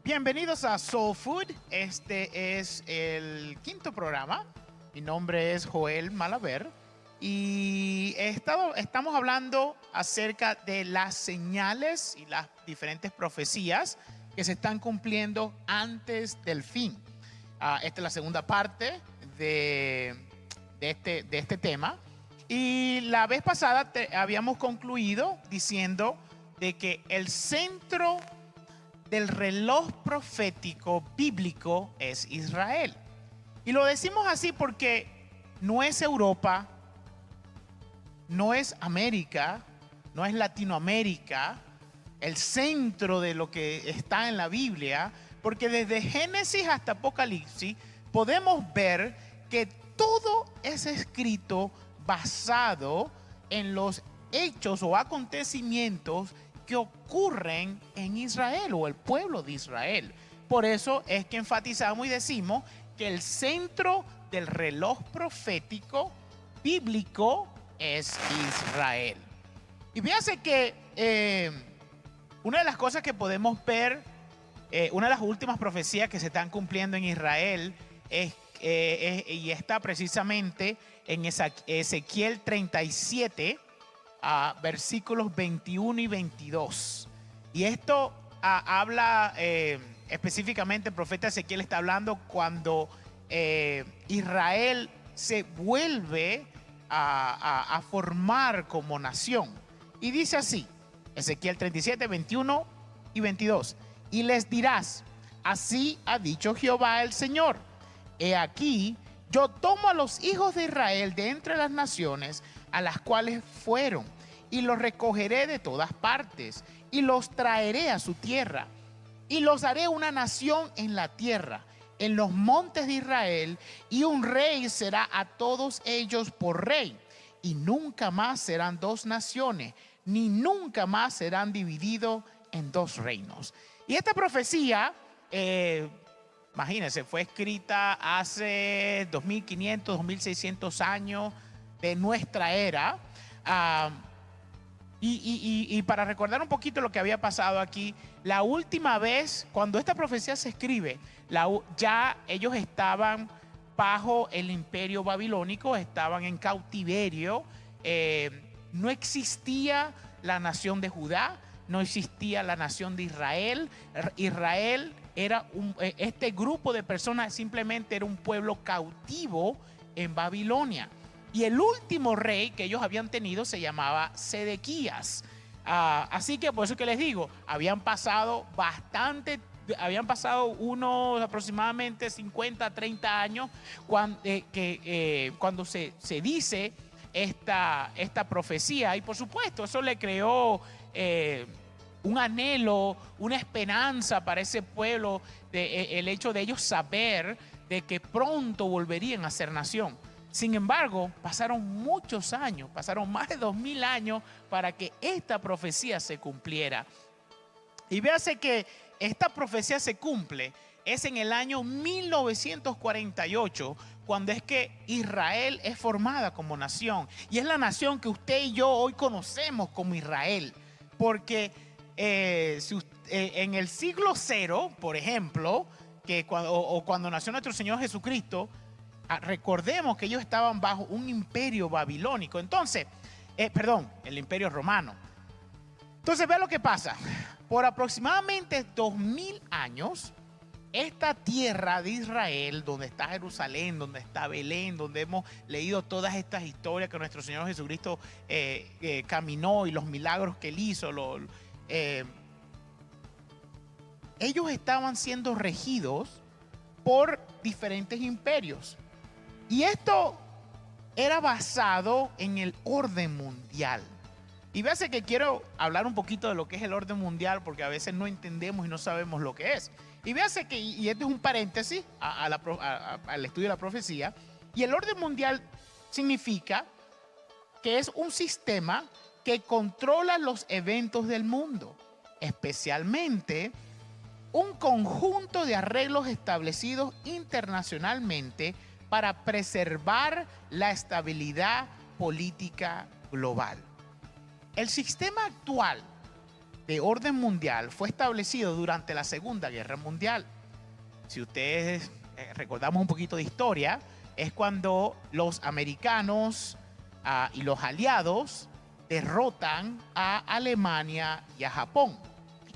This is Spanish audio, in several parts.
Bienvenidos a Soulfood. Este es el quinto programa. Mi nombre es Joel Malaver y estamos hablando acerca de las señales y las diferentes profecías que se están cumpliendo antes del fin. Esta es la segunda parte de este tema. Y la vez pasada habíamos concluido diciendo de que el centro del reloj profético bíblico es Israel. Y lo decimos así porque no es Europa, no es América, no es Latinoamérica, el centro de lo que está en la Biblia, porque desde Génesis hasta Apocalipsis podemos ver que todo es escrito basado en los hechos o acontecimientos que ocurren en Israel o el pueblo de Israel. Por eso es que enfatizamos y decimos que el centro del reloj profético bíblico es Israel. Y fíjense que una de las cosas que podemos ver, una de las últimas profecías que se están cumpliendo en Israel y está precisamente en Ezequiel 37, versículos 21 y 22. Y esto habla específicamente, el profeta Ezequiel está hablando cuando Israel se vuelve a formar como nación. Y dice así, Ezequiel 37, 21 y 22. Y les dirás, así ha dicho Jehová el Señor, he aquí, yo tomo a los hijos de Israel de entre las naciones a las cuales fueron, y los recogeré de todas partes, y los traeré a su tierra, y los haré una nación en la tierra, en los montes de Israel, y un rey será a todos ellos por rey, y nunca más serán dos naciones, ni nunca más serán divididos en dos reinos. Y esta profecía, imagínense, fue escrita hace 2500, 2600 años de nuestra era. Y para recordar un poquito lo que había pasado aquí, la última vez cuando esta profecía se escribe, ya ellos estaban bajo el imperio babilónico, estaban en cautiverio, no existía la nación de Judá, no existía la nación de Israel. Israel era este grupo de personas simplemente era un pueblo cautivo en Babilonia. Y el último rey que ellos habían tenido se llamaba Sedequías. Así que por eso que les digo, habían pasado unos aproximadamente 50, 30 años cuando se dice esta profecía. Y por supuesto, eso le creó un anhelo, una esperanza para ese pueblo, el hecho de ellos saber de que pronto volverían a ser nación. Sin embargo, pasaron muchos años, pasaron más de 2000 años para que esta profecía se cumpliera. Y véase que esta profecía se cumple, es en el año 1948, cuando es que Israel es formada como nación. Y es la nación que usted y yo hoy conocemos como Israel. Porque en el siglo 0, por ejemplo, cuando nació nuestro Señor Jesucristo, recordemos que ellos estaban bajo un imperio babilónico. Entonces, el imperio romano. Entonces, vea lo que pasa. Por aproximadamente 2000 años, esta tierra de Israel, donde está Jerusalén, donde está Belén, donde hemos leído todas estas historias que nuestro Señor Jesucristo caminó y los milagros que él hizo, ellos estaban siendo regidos por diferentes imperios. Y esto era basado en el orden mundial. Y véase que quiero hablar un poquito de lo que es el orden mundial, porque a veces no entendemos y no sabemos lo que es. Y véase que, y este es un paréntesis al estudio de la profecía, y el orden mundial significa que es un sistema que controla los eventos del mundo, especialmente un conjunto de arreglos establecidos internacionalmente para preservar la estabilidad política global. El sistema actual de orden mundial fue establecido durante la Segunda Guerra Mundial. Si ustedes recordamos un poquito de historia, es cuando los americanos y los aliados derrotan a Alemania y a Japón.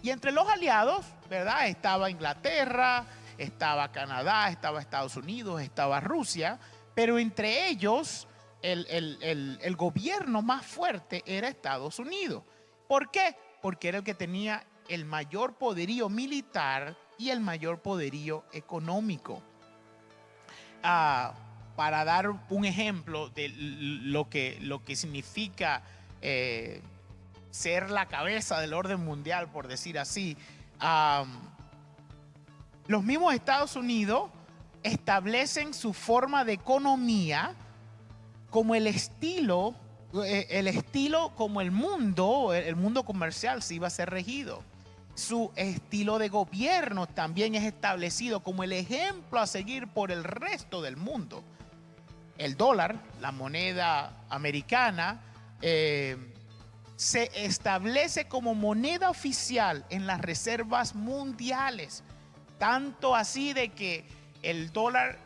Y entre los aliados, ¿verdad? Estaba Inglaterra, estaba Canadá, estaba Estados Unidos, estaba Rusia, pero entre ellos el gobierno más fuerte era Estados Unidos. ¿Por qué? Porque era el que tenía el mayor poderío militar y el mayor poderío económico. Para dar un ejemplo de lo que significa ser la cabeza del orden mundial, por decir así, los mismos Estados Unidos establecen su forma de economía como el estilo como el mundo comercial se iba a ser regido. Su estilo de gobierno también es establecido como el ejemplo a seguir por el resto del mundo. El dólar, la moneda americana, se establece como moneda oficial en las reservas mundiales. Tanto así de que el dólar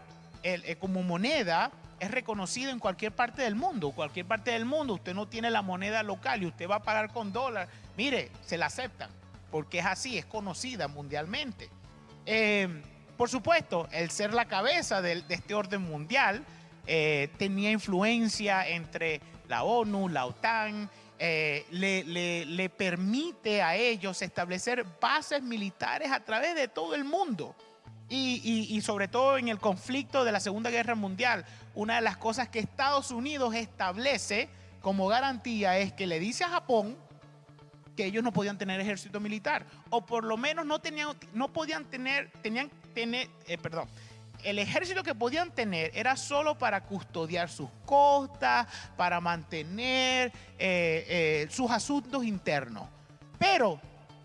como moneda es reconocido en cualquier parte del mundo. Cualquier parte del mundo, usted no tiene la moneda local y usted va a pagar con dólar. Mire, se la aceptan porque es así, es conocida mundialmente. Por supuesto, el ser la cabeza de este orden mundial tenía influencia entre la ONU, la OTAN, le permite a ellos establecer bases militares a través de todo el mundo. Y sobre todo en el conflicto de la Segunda Guerra Mundial, una de las cosas que Estados Unidos establece como garantía es que le dice a Japón que ellos no podían tener ejército militar, o por lo menos el ejército que podían tener era solo para custodiar sus costas, para mantener sus asuntos internos. Pero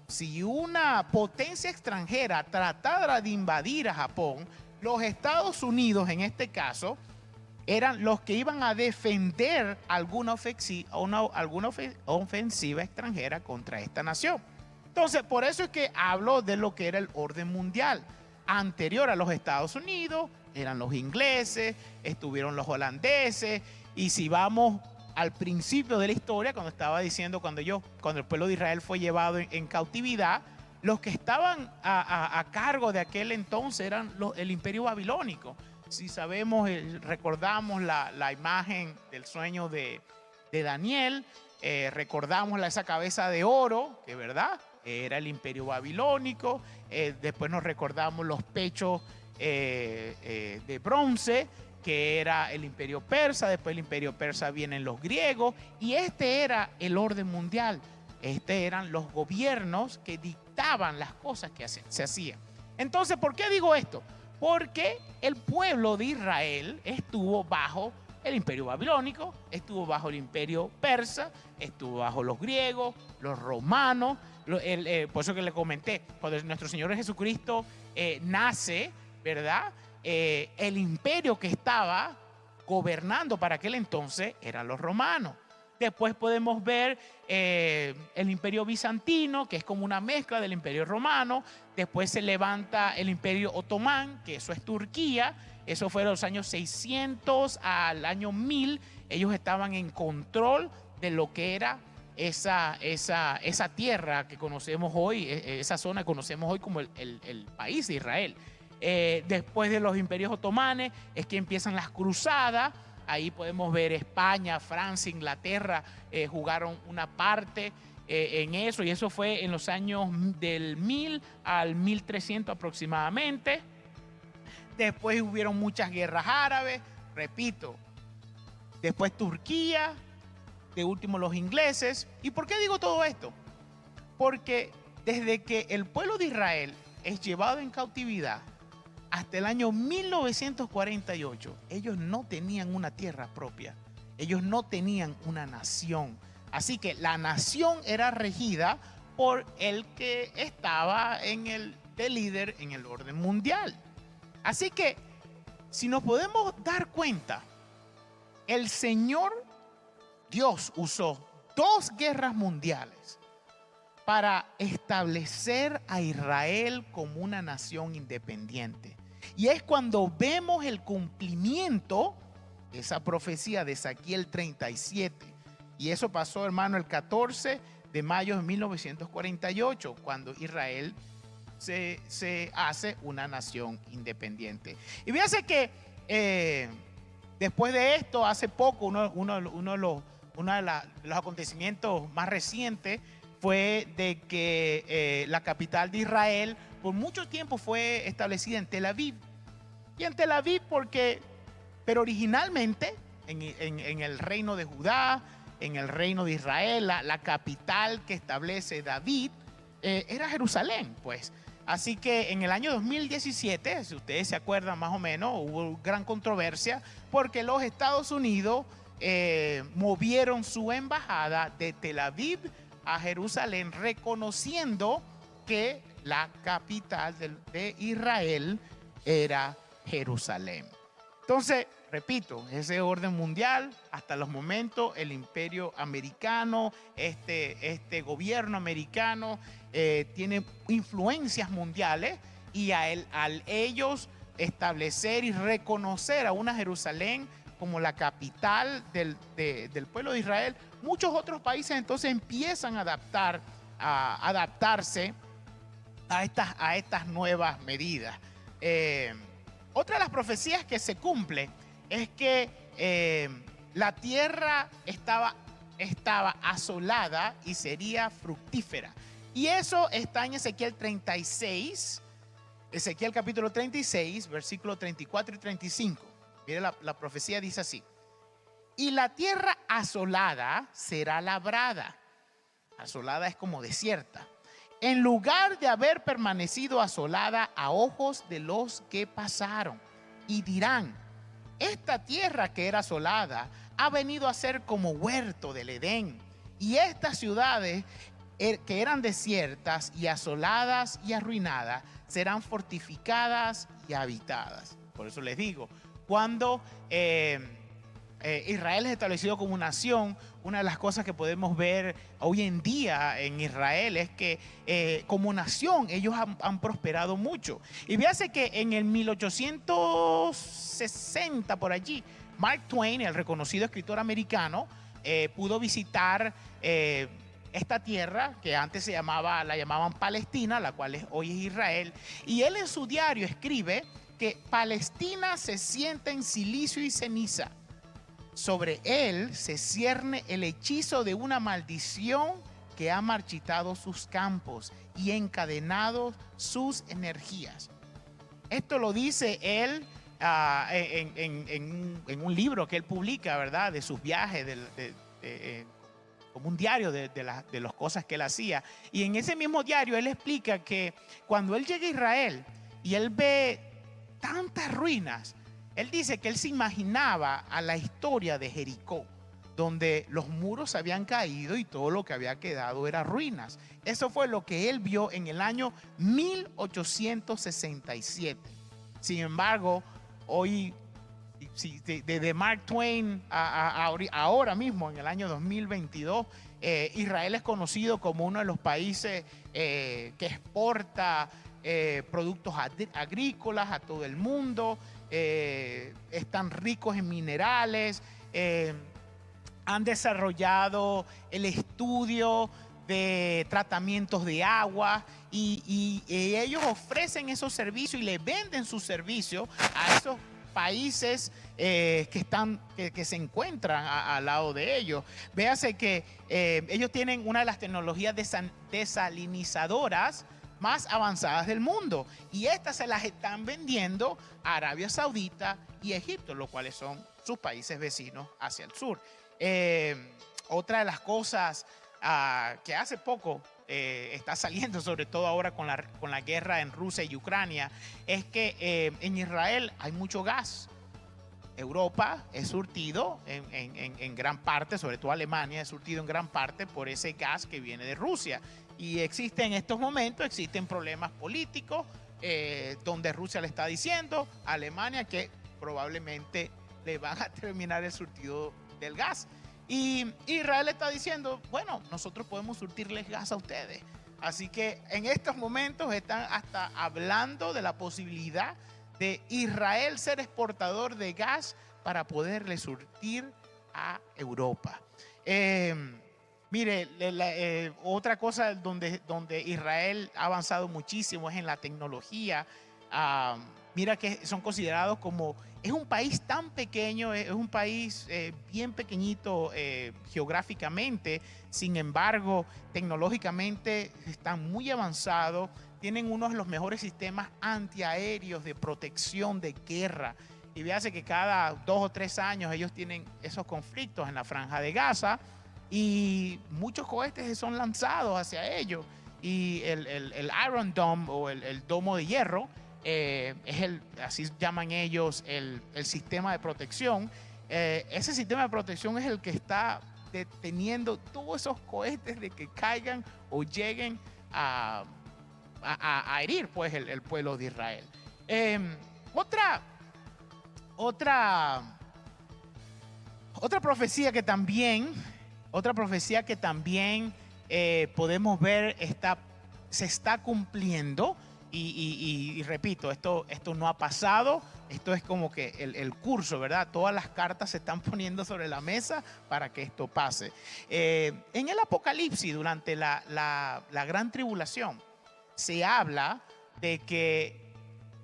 si una potencia extranjera tratara de invadir a Japón, los Estados Unidos en este caso eran los que iban a defender alguna ofensiva extranjera contra esta nación. Entonces, por eso es que hablo de lo que era el orden mundial. Anterior a los Estados Unidos eran los ingleses, estuvieron los holandeses, y si vamos al principio de la historia, cuando estaba diciendo, cuando el pueblo de Israel fue llevado en cautividad, los que estaban a cargo de aquel entonces eran el imperio babilónico. Si sabemos, recordamos la imagen del sueño de Daniel, recordamos esa cabeza de oro, que verdad, era el imperio babilónico. Después nos recordamos los pechos de bronce, que era el imperio persa. Después del imperio persa vienen los griegos, y este era el orden mundial. Eran los gobiernos que dictaban las cosas que se hacían. Entonces, ¿por qué digo esto? Porque el pueblo de Israel estuvo bajo el imperio babilónico, estuvo bajo el imperio persa, estuvo bajo los griegos, los romanos. Por eso que le comenté, cuando nuestro Señor Jesucristo nace, ¿verdad? El imperio que estaba gobernando para aquel entonces eran los romanos. Después podemos ver el imperio bizantino, que es como una mezcla del imperio romano. Después se levanta el imperio otomán, que eso es Turquía. Eso fue de los años 600 al año 1000. Ellos estaban en control de lo que era esa tierra que conocemos hoy, esa zona que conocemos hoy como el país de Israel. Después de los imperios otomanes es que empiezan las cruzadas. Ahí podemos ver España, Francia, Inglaterra jugaron una parte en eso, y eso fue en los años del 1000 al 1300 aproximadamente. Después hubieron muchas guerras árabes, repito. Después Turquía, de último los ingleses. ¿Y por qué digo todo esto? Porque desde que el pueblo de Israel es llevado en cautividad hasta el año 1948, ellos no tenían una tierra propia. Ellos no tenían una nación. Así que la nación era regida por el que estaba de líder en el orden mundial. Así que, si nos podemos dar cuenta, el Señor Dios usó 2 guerras mundiales para establecer a Israel como una nación independiente. Y es cuando vemos el cumplimiento de esa profecía de Ezequiel 37. Y eso pasó, hermano, el 14 de mayo de 1948, cuando Israel se hace una nación independiente. Y fíjense que después de esto, hace poco, uno de los acontecimientos más recientes fue de que la capital de Israel por mucho tiempo fue establecida en Tel Aviv. Y en Tel Aviv pero originalmente en el reino de Judá, en el reino de Israel, la capital que establece David era Jerusalén, pues. Así que en el año 2017, si ustedes se acuerdan más o menos, hubo gran controversia porque los Estados Unidos movieron su embajada de Tel Aviv a Jerusalén, reconociendo que la capital de Israel era Jerusalén. Entonces, repito, ese orden mundial, hasta los momentos, el imperio americano, este gobierno americano tiene influencias mundiales, y al ellos establecer y reconocer a una Jerusalén como la capital del pueblo de Israel, muchos otros países entonces empiezan a adaptarse a estas nuevas medidas. Otra de las profecías que se cumple es que la tierra estaba asolada y sería fructífera. Y eso está en Ezequiel 36, Ezequiel capítulo 36, versículos 34 y 35. Mire, la profecía dice así: y la tierra asolada será labrada. Asolada es como desierta, en lugar de haber permanecido asolada a ojos de los que pasaron. Y dirán: esta tierra que era asolada ha venido a ser como huerto del Edén. Y estas ciudades que eran desiertas y asoladas y arruinadas serán fortificadas y habitadas. Por eso les digo, cuando Israel es establecido como nación, una de las cosas que podemos ver hoy en día en Israel es que como nación ellos han prosperado mucho. Y fíjate que en el 1860 por allí, Mark Twain, el reconocido escritor americano, pudo visitar esta tierra que antes la llamaban Palestina, la cual hoy es Israel. Y él en su diario escribe que Palestina se sienta en silicio y ceniza. Sobre él se cierne el hechizo de una maldición que ha marchitado sus campos y encadenado sus energías. Esto lo dice él en un libro que él publica, ¿verdad? De sus viajes, como un diario de las cosas que él hacía. Y en ese mismo diario él explica que cuando él llega a Israel y él ve tantas ruinas, él dice que él se imaginaba a la historia de Jericó, donde los muros habían caído y todo lo que había quedado era ruinas. Eso fue lo que él vio en el año 1867. Sin embargo, hoy, desde Mark Twain ahora mismo, en el año 2022, Israel es conocido como uno de los países que exporta productos agrícolas a todo el mundo. Están ricos en minerales, han desarrollado el estudio de tratamientos de agua y ellos ofrecen esos servicios y le venden sus servicios a esos países que se encuentran al lado de ellos. Véase que ellos tienen una de las tecnologías desalinizadoras más avanzadas del mundo, y estas se las están vendiendo a Arabia Saudita y Egipto, los cuales son sus países vecinos hacia el sur. Otra de las cosas que hace poco está saliendo, sobre todo ahora con la guerra en Rusia y Ucrania, es que en Israel hay mucho gas. Europa es surtido en gran parte, sobre todo Alemania es surtido en gran parte por ese gas que viene de Rusia. Y en estos momentos existen problemas políticos donde Rusia le está diciendo a Alemania que probablemente le van a terminar el surtido del gas. Y Israel está diciendo, bueno, nosotros podemos surtirles gas a ustedes. Así que en estos momentos están hasta hablando de la posibilidad de Israel ser exportador de gas para poderle surtir a Europa. Mire, otra cosa donde Israel ha avanzado muchísimo es en la tecnología. Mira que son considerados como, es un país tan pequeño, es un país bien pequeñito geográficamente, sin embargo, tecnológicamente están muy avanzados, tienen uno de los mejores sistemas antiaéreos de protección de guerra. Y véase que cada 2 o 3 años ellos tienen esos conflictos en la Franja de Gaza y muchos cohetes son lanzados hacia ellos. Y el Iron Dome o el domo de hierro es así llaman ellos, el sistema de protección. Ese sistema de protección es el que está deteniendo todos esos cohetes de que caigan o lleguen a herir pues el pueblo de Israel. Otra profecía que también podemos ver se está cumpliendo y repito, esto no ha pasado, esto es como que el curso, ¿verdad? Todas las cartas se están poniendo sobre la mesa para que esto pase. En el Apocalipsis, durante la gran tribulación, se habla de que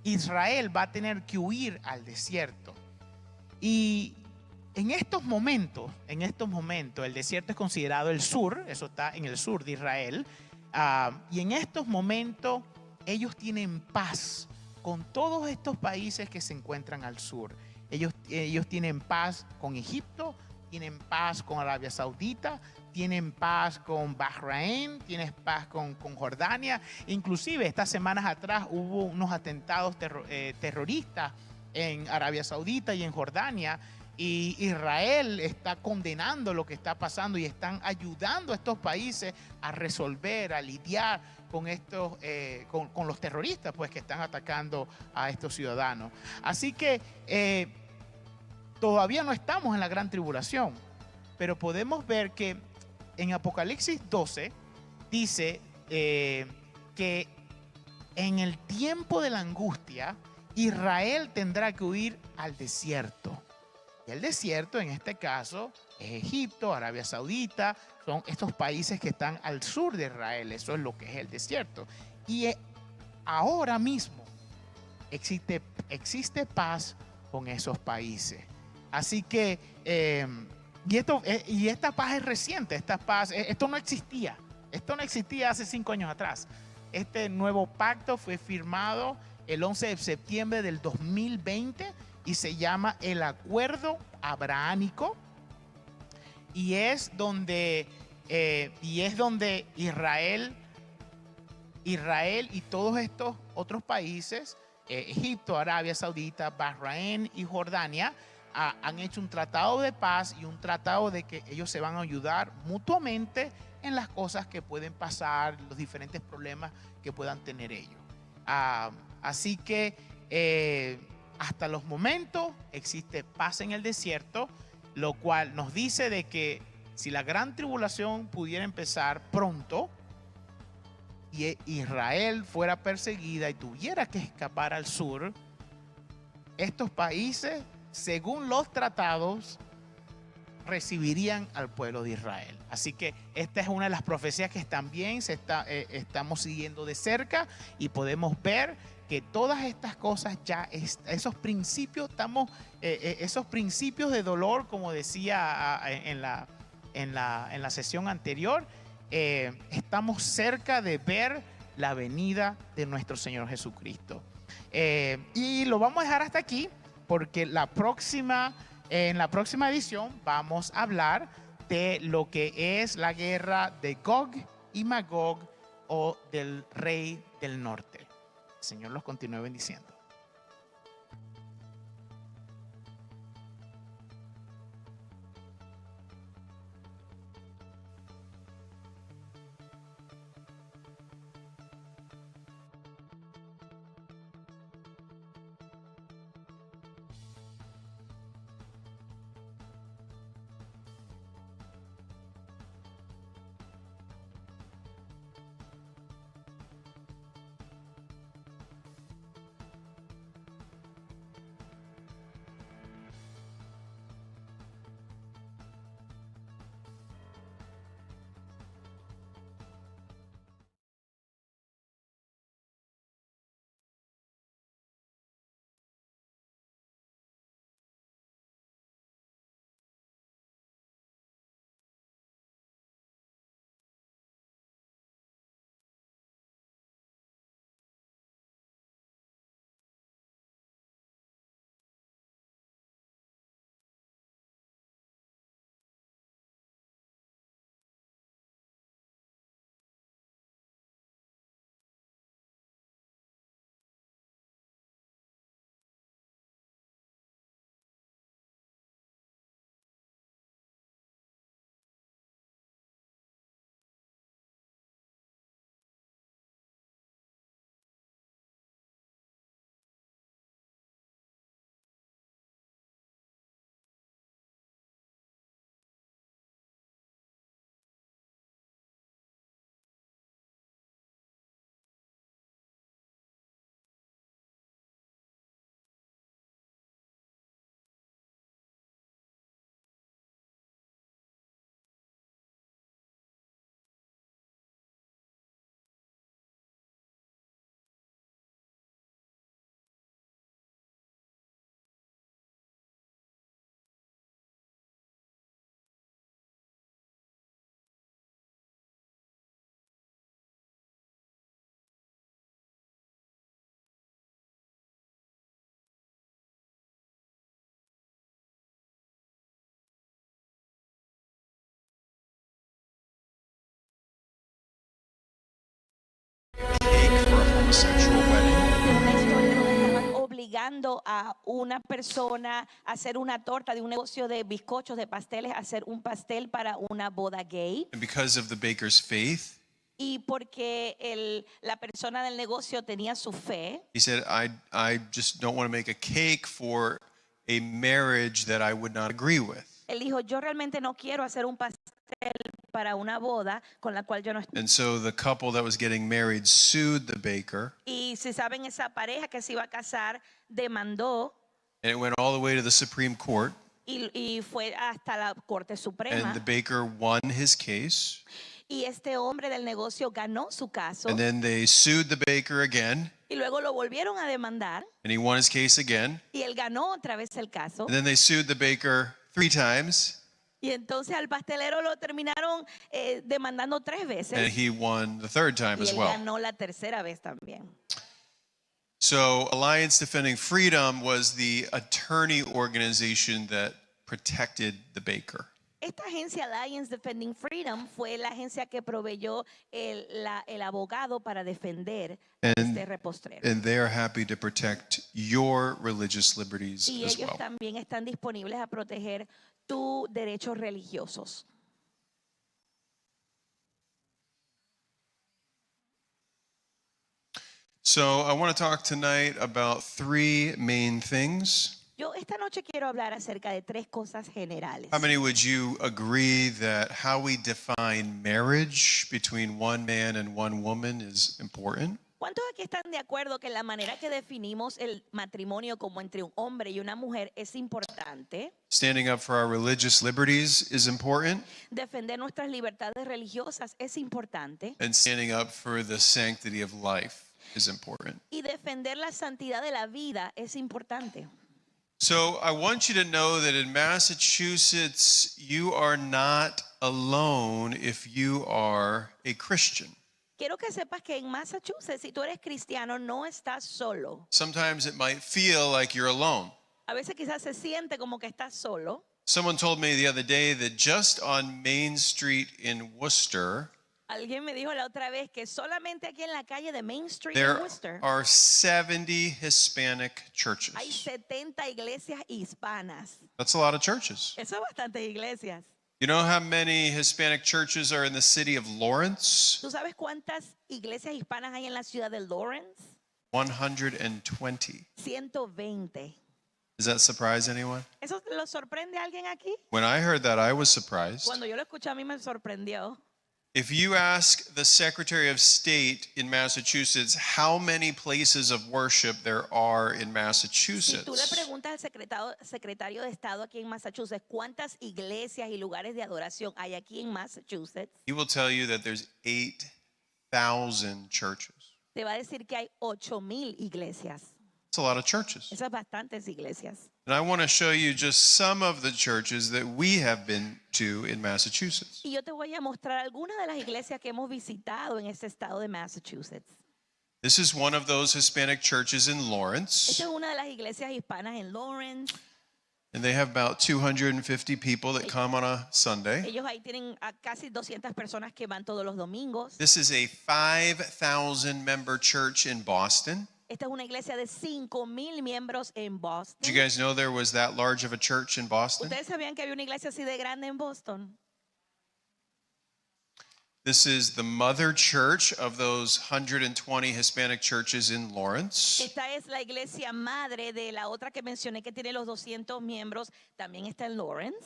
Israel va a tener que huir al desierto. Y en estos momentos, el desierto es considerado el sur, eso está en el sur de Israel, y en estos momentos ellos tienen paz con todos estos países que se encuentran al sur. Ellos tienen paz con Egipto, tienen paz con Arabia Saudita, tienen paz con Bahrein, tienen paz con Jordania. Inclusive estas semanas atrás hubo unos atentados terroristas en Arabia Saudita y en Jordania, y Israel está condenando lo que está pasando y están ayudando a estos países a resolver, a lidiar con estos, con los terroristas pues, que están atacando a estos ciudadanos. Así que todavía no estamos en la gran tribulación, pero podemos ver que en Apocalipsis 12 dice que en el tiempo de la angustia Israel tendrá que huir al desierto. Y el desierto en este caso es Egipto, Arabia Saudita, son estos países que están al sur de Israel, eso es lo que es el desierto. Y ahora mismo existe paz con esos países. Así que, y esta paz es reciente, esto no existía hace 5 años atrás. Este nuevo pacto fue firmado el 11 de septiembre del 2020 y se llama el Acuerdo Abrahámico, y es donde Israel y todos estos otros países, Egipto, Arabia Saudita, Bahrein y Jordania, han hecho un tratado de paz y un tratado de que ellos se van a ayudar mutuamente en las cosas que pueden pasar, los diferentes problemas que puedan tener ellos. Así que hasta los momentos existe paz en el desierto, lo cual nos dice de que si la gran tribulación pudiera empezar pronto y Israel fuera perseguida y tuviera que escapar al sur, estos países, según los tratados, recibirían al pueblo de Israel. Así que esta es una de las profecías que también estamos siguiendo de cerca, y podemos ver que todas estas cosas ya, esos principios de dolor, como decía en la sesión anterior, estamos cerca de ver la venida de nuestro Señor Jesucristo. Y lo vamos a dejar hasta aquí, porque en la próxima edición vamos a hablar de lo que es la guerra de Gog y Magog, o del rey del norte. El Señor los continúe bendiciendo. obligando a una persona a hacer una torta de un negocio de bizcochos, de pasteles, a hacer un pastel para una boda gay. And because of the baker's faith, Y porque la persona del negocio tenía su fe, he said, I just don't want to make a cake for a marriage that I would not agree with. él dijo, yo realmente no quiero hacer un pastel para una boda con la cual yo no estoy. And so the couple that was getting married sued the baker. Y si saben, esa pareja que se iba a casar demandó And it went all the way to the Supreme Court. y fue hasta la Corte Suprema. And the baker won his case. Y este hombre del negocio ganó su caso. And then they sued the baker again. Y luego lo volvieron a demandar. And he won his case again. Y él ganó otra vez el caso. And then they sued the baker 3 times. Y entonces al pastelero lo terminaron demandando 3 veces. And he won the 3rd time Y as él well. ganó la tercera vez también. So Alliance Defending Freedom was the attorney organization that protected the baker. Esta agencia Alliance Defending Freedom fue la agencia que proveyó el abogado para defender a este repostrero. And they are happy to protect your religious liberties Y as ellos well. también están disponibles a proteger tus derechos religiosos. So I want to talk tonight about 3 main things. Yo esta noche quiero hablar acerca de 3 cosas generales. How many would you agree that how we define marriage between one man and one woman is important? ¿Cuántos aquí están de acuerdo que la manera que definimos el matrimonio como entre un hombre y una mujer es importante? Standing up for our religious liberties is important. Defender nuestras libertades religiosas es importante. And standing up for the sanctity of life is important. Y defender la santidad de la vida es importante. So I want you to know that in Massachusetts, you are not alone if you are a Christian. Quiero que sepas que en Massachusetts, si tú eres cristiano, no estás solo. Sometimes it might feel like you're alone. A veces quizás se siente como que estás solo. Someone told me the other day that just on Main Street in Worcester, Alguien me dijo la otra vez que solamente aquí en la calle de Main Street there en Worcester are 70 Hispanic hay churches. 70 iglesias hispanas. That's a lot of churches. Eso es bastantes iglesias. You know how many Hispanic churches are in the city of Lawrence? ¿Tú sabes cuántas iglesias hispanas hay en la ciudad de Lawrence? 120. 120. Does that surprise anyone? ¿Eso lo sorprende a alguien aquí? When I heard that, I was surprised. Cuando yo lo escuché, a mí me sorprendió. If you ask the Secretary of State in Massachusetts how many places of worship there are in Si tú le Massachusetts, preguntas al secretario de Estado aquí en Massachusetts cuántas iglesias y lugares de adoración hay aquí en Massachusetts, he will tell you that there's 8,000 churches. te va a decir que hay 8,000 iglesias. It's a lot of churches. Esas bastantes iglesias. And I want to show you just some of the churches that we have been to in Massachusetts. Y yo te voy a mostrar algunas de las iglesias que hemos visitado en este estado de Massachusetts. This is one of those Hispanic churches in Esta Lawrence, es una de las iglesias hispanas en Lawrence. and they have about 250 people that come on a Sunday. Ellos ahí tienen a casi 200 personas que van todos los domingos. This is a 5,000 member church in Boston. Esta es una iglesia de 5,000 miembros en Did Boston. you guys know there was that large of a church in Boston? ¿Ustedes sabían que había una iglesia así de grande en Boston? This is the mother church of those 120 Hispanic churches in Lawrence. Esta es la iglesia madre de la otra que mencioné que tiene los 200 miembros. También está en Lawrence.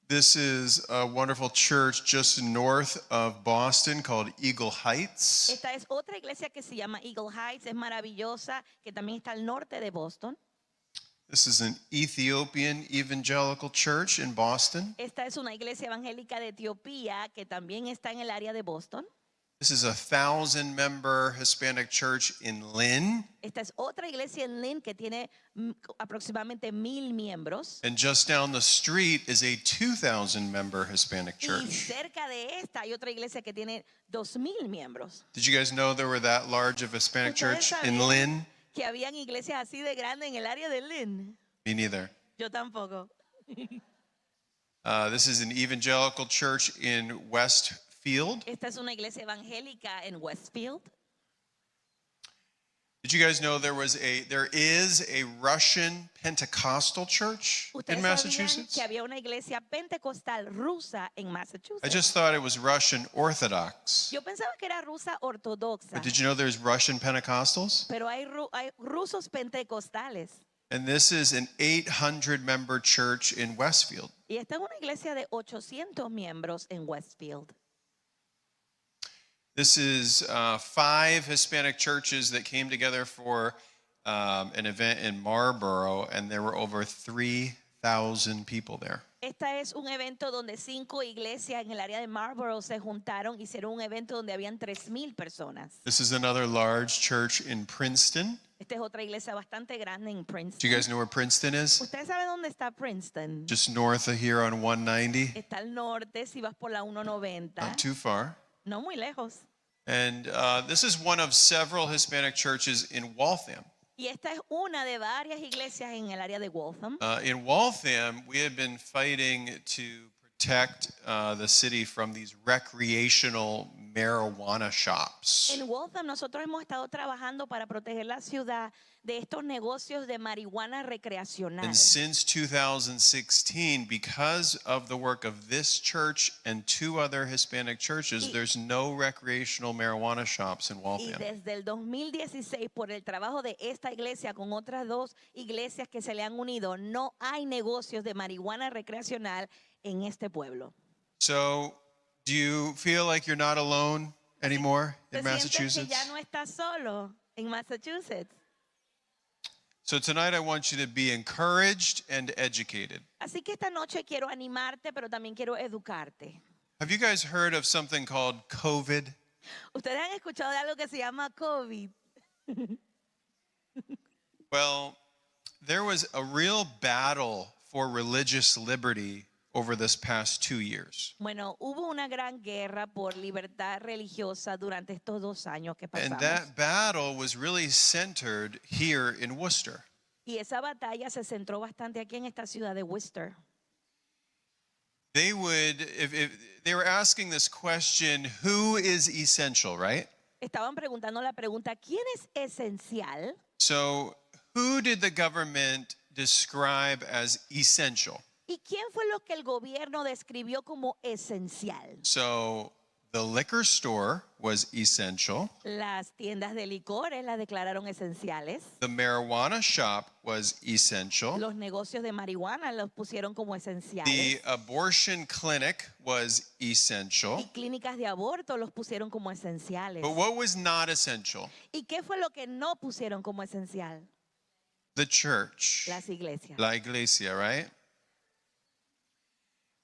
This is a wonderful church just north of Boston called Eagle Heights. Esta es otra iglesia que se llama Eagle Heights. Es maravillosa, que también está al norte de Boston. This is an Ethiopian evangelical church in Boston. Esta es una iglesia evangélica de Etiopía que también está en el área de Boston. This is a 1,000-member Hispanic church in Lynn. Esta es otra iglesia en Lynn que tiene aproximadamente 1,000 miembros. And just down the street is a 2,000-member Hispanic Y church. cerca de esta hay otra iglesia que tiene 2,000 miembros. Did you guys know there were that large of a Hispanic ¿Ustedes church in sabían Lynn? que habían iglesias así de grandes en el área de Lynn? Me neither. Yo tampoco. This is an evangelical church in Westfield. Esta es una iglesia evangélica en Westfield. Did you guys know there is a Russian Pentecostal church in ¿Ustedes sabían Massachusetts? que había una iglesia pentecostal rusa en I Massachusetts? just thought it was Russian Orthodox. Yo pensaba que era rusa ortodoxa, But did you know there's Russian Pentecostals? pero hay rusos pentecostales. And this is an 800-member church in Westfield. Y esta es una iglesia de 800 miembros en Westfield. This is 5 Hispanic churches that came together for an event in Marlboro, and there were over 3,000 people there. Esta es un evento donde 5 iglesias en el área de Marlboro se juntaron, hicieron un evento donde habían 3,000 personas. This is another large church in Princeton. Esta es otra iglesia bastante grande en Do Princeton. you guys know where Princeton is? ¿Ustedes saben dónde está Princeton? Just north of here on 190. Está al norte, si vas por la 190, Not too far. no muy lejos. And this is one of several Hispanic churches in Waltham. Y esta es una de varias iglesias en el área de Waltham. In Waltham, we have been fighting to protect the city from these recreational marijuana shops. En Waltham nosotros hemos estado trabajando para proteger la ciudad de estos negocios de marihuana recreacional. And since 2016, because of the work of this church and 2 other Hispanic churches, there's no recreational marijuana shops in Y Waltham. desde el 2016, por el trabajo de esta iglesia con otras 2 iglesias que se le han unido, no hay negocios de marihuana recreacional en este pueblo. So, do you feel like you're not alone anymore ¿Te in sientes que Massachusetts? ya no estás solo en Massachusetts? So tonight I want you to be encouraged and educated. Así que esta noche quiero animarte, pero también quiero educarte. Have you guys heard of something called COVID? ¿Ustedes han escuchado de algo que se llama COVID? Well, there was a real battle for religious liberty over this past 2 years. Bueno, hubo una gran guerra por libertad religiosa durante estos 2 años que And pasamos. that battle was really centered here in Worcester. Y esa batalla se centró bastante aquí en esta ciudad de Worcester. They would, if they were asking this question, who is essential, right? Estaban preguntando la pregunta, ¿quién es esencial? So, who did the government describe as essential? ¿Y quién fue lo que el gobierno describió como esencial? So, the liquor store was essential. Las tiendas de licores las declararon esenciales. The marijuana shop was essential. Los negocios de marihuana los pusieron como esenciales. The abortion clinic was essential. Y clínicas de aborto los pusieron como esenciales. But what was not essential? ¿Y qué fue lo que no pusieron como esencial? The church. Las iglesias. La iglesia, right?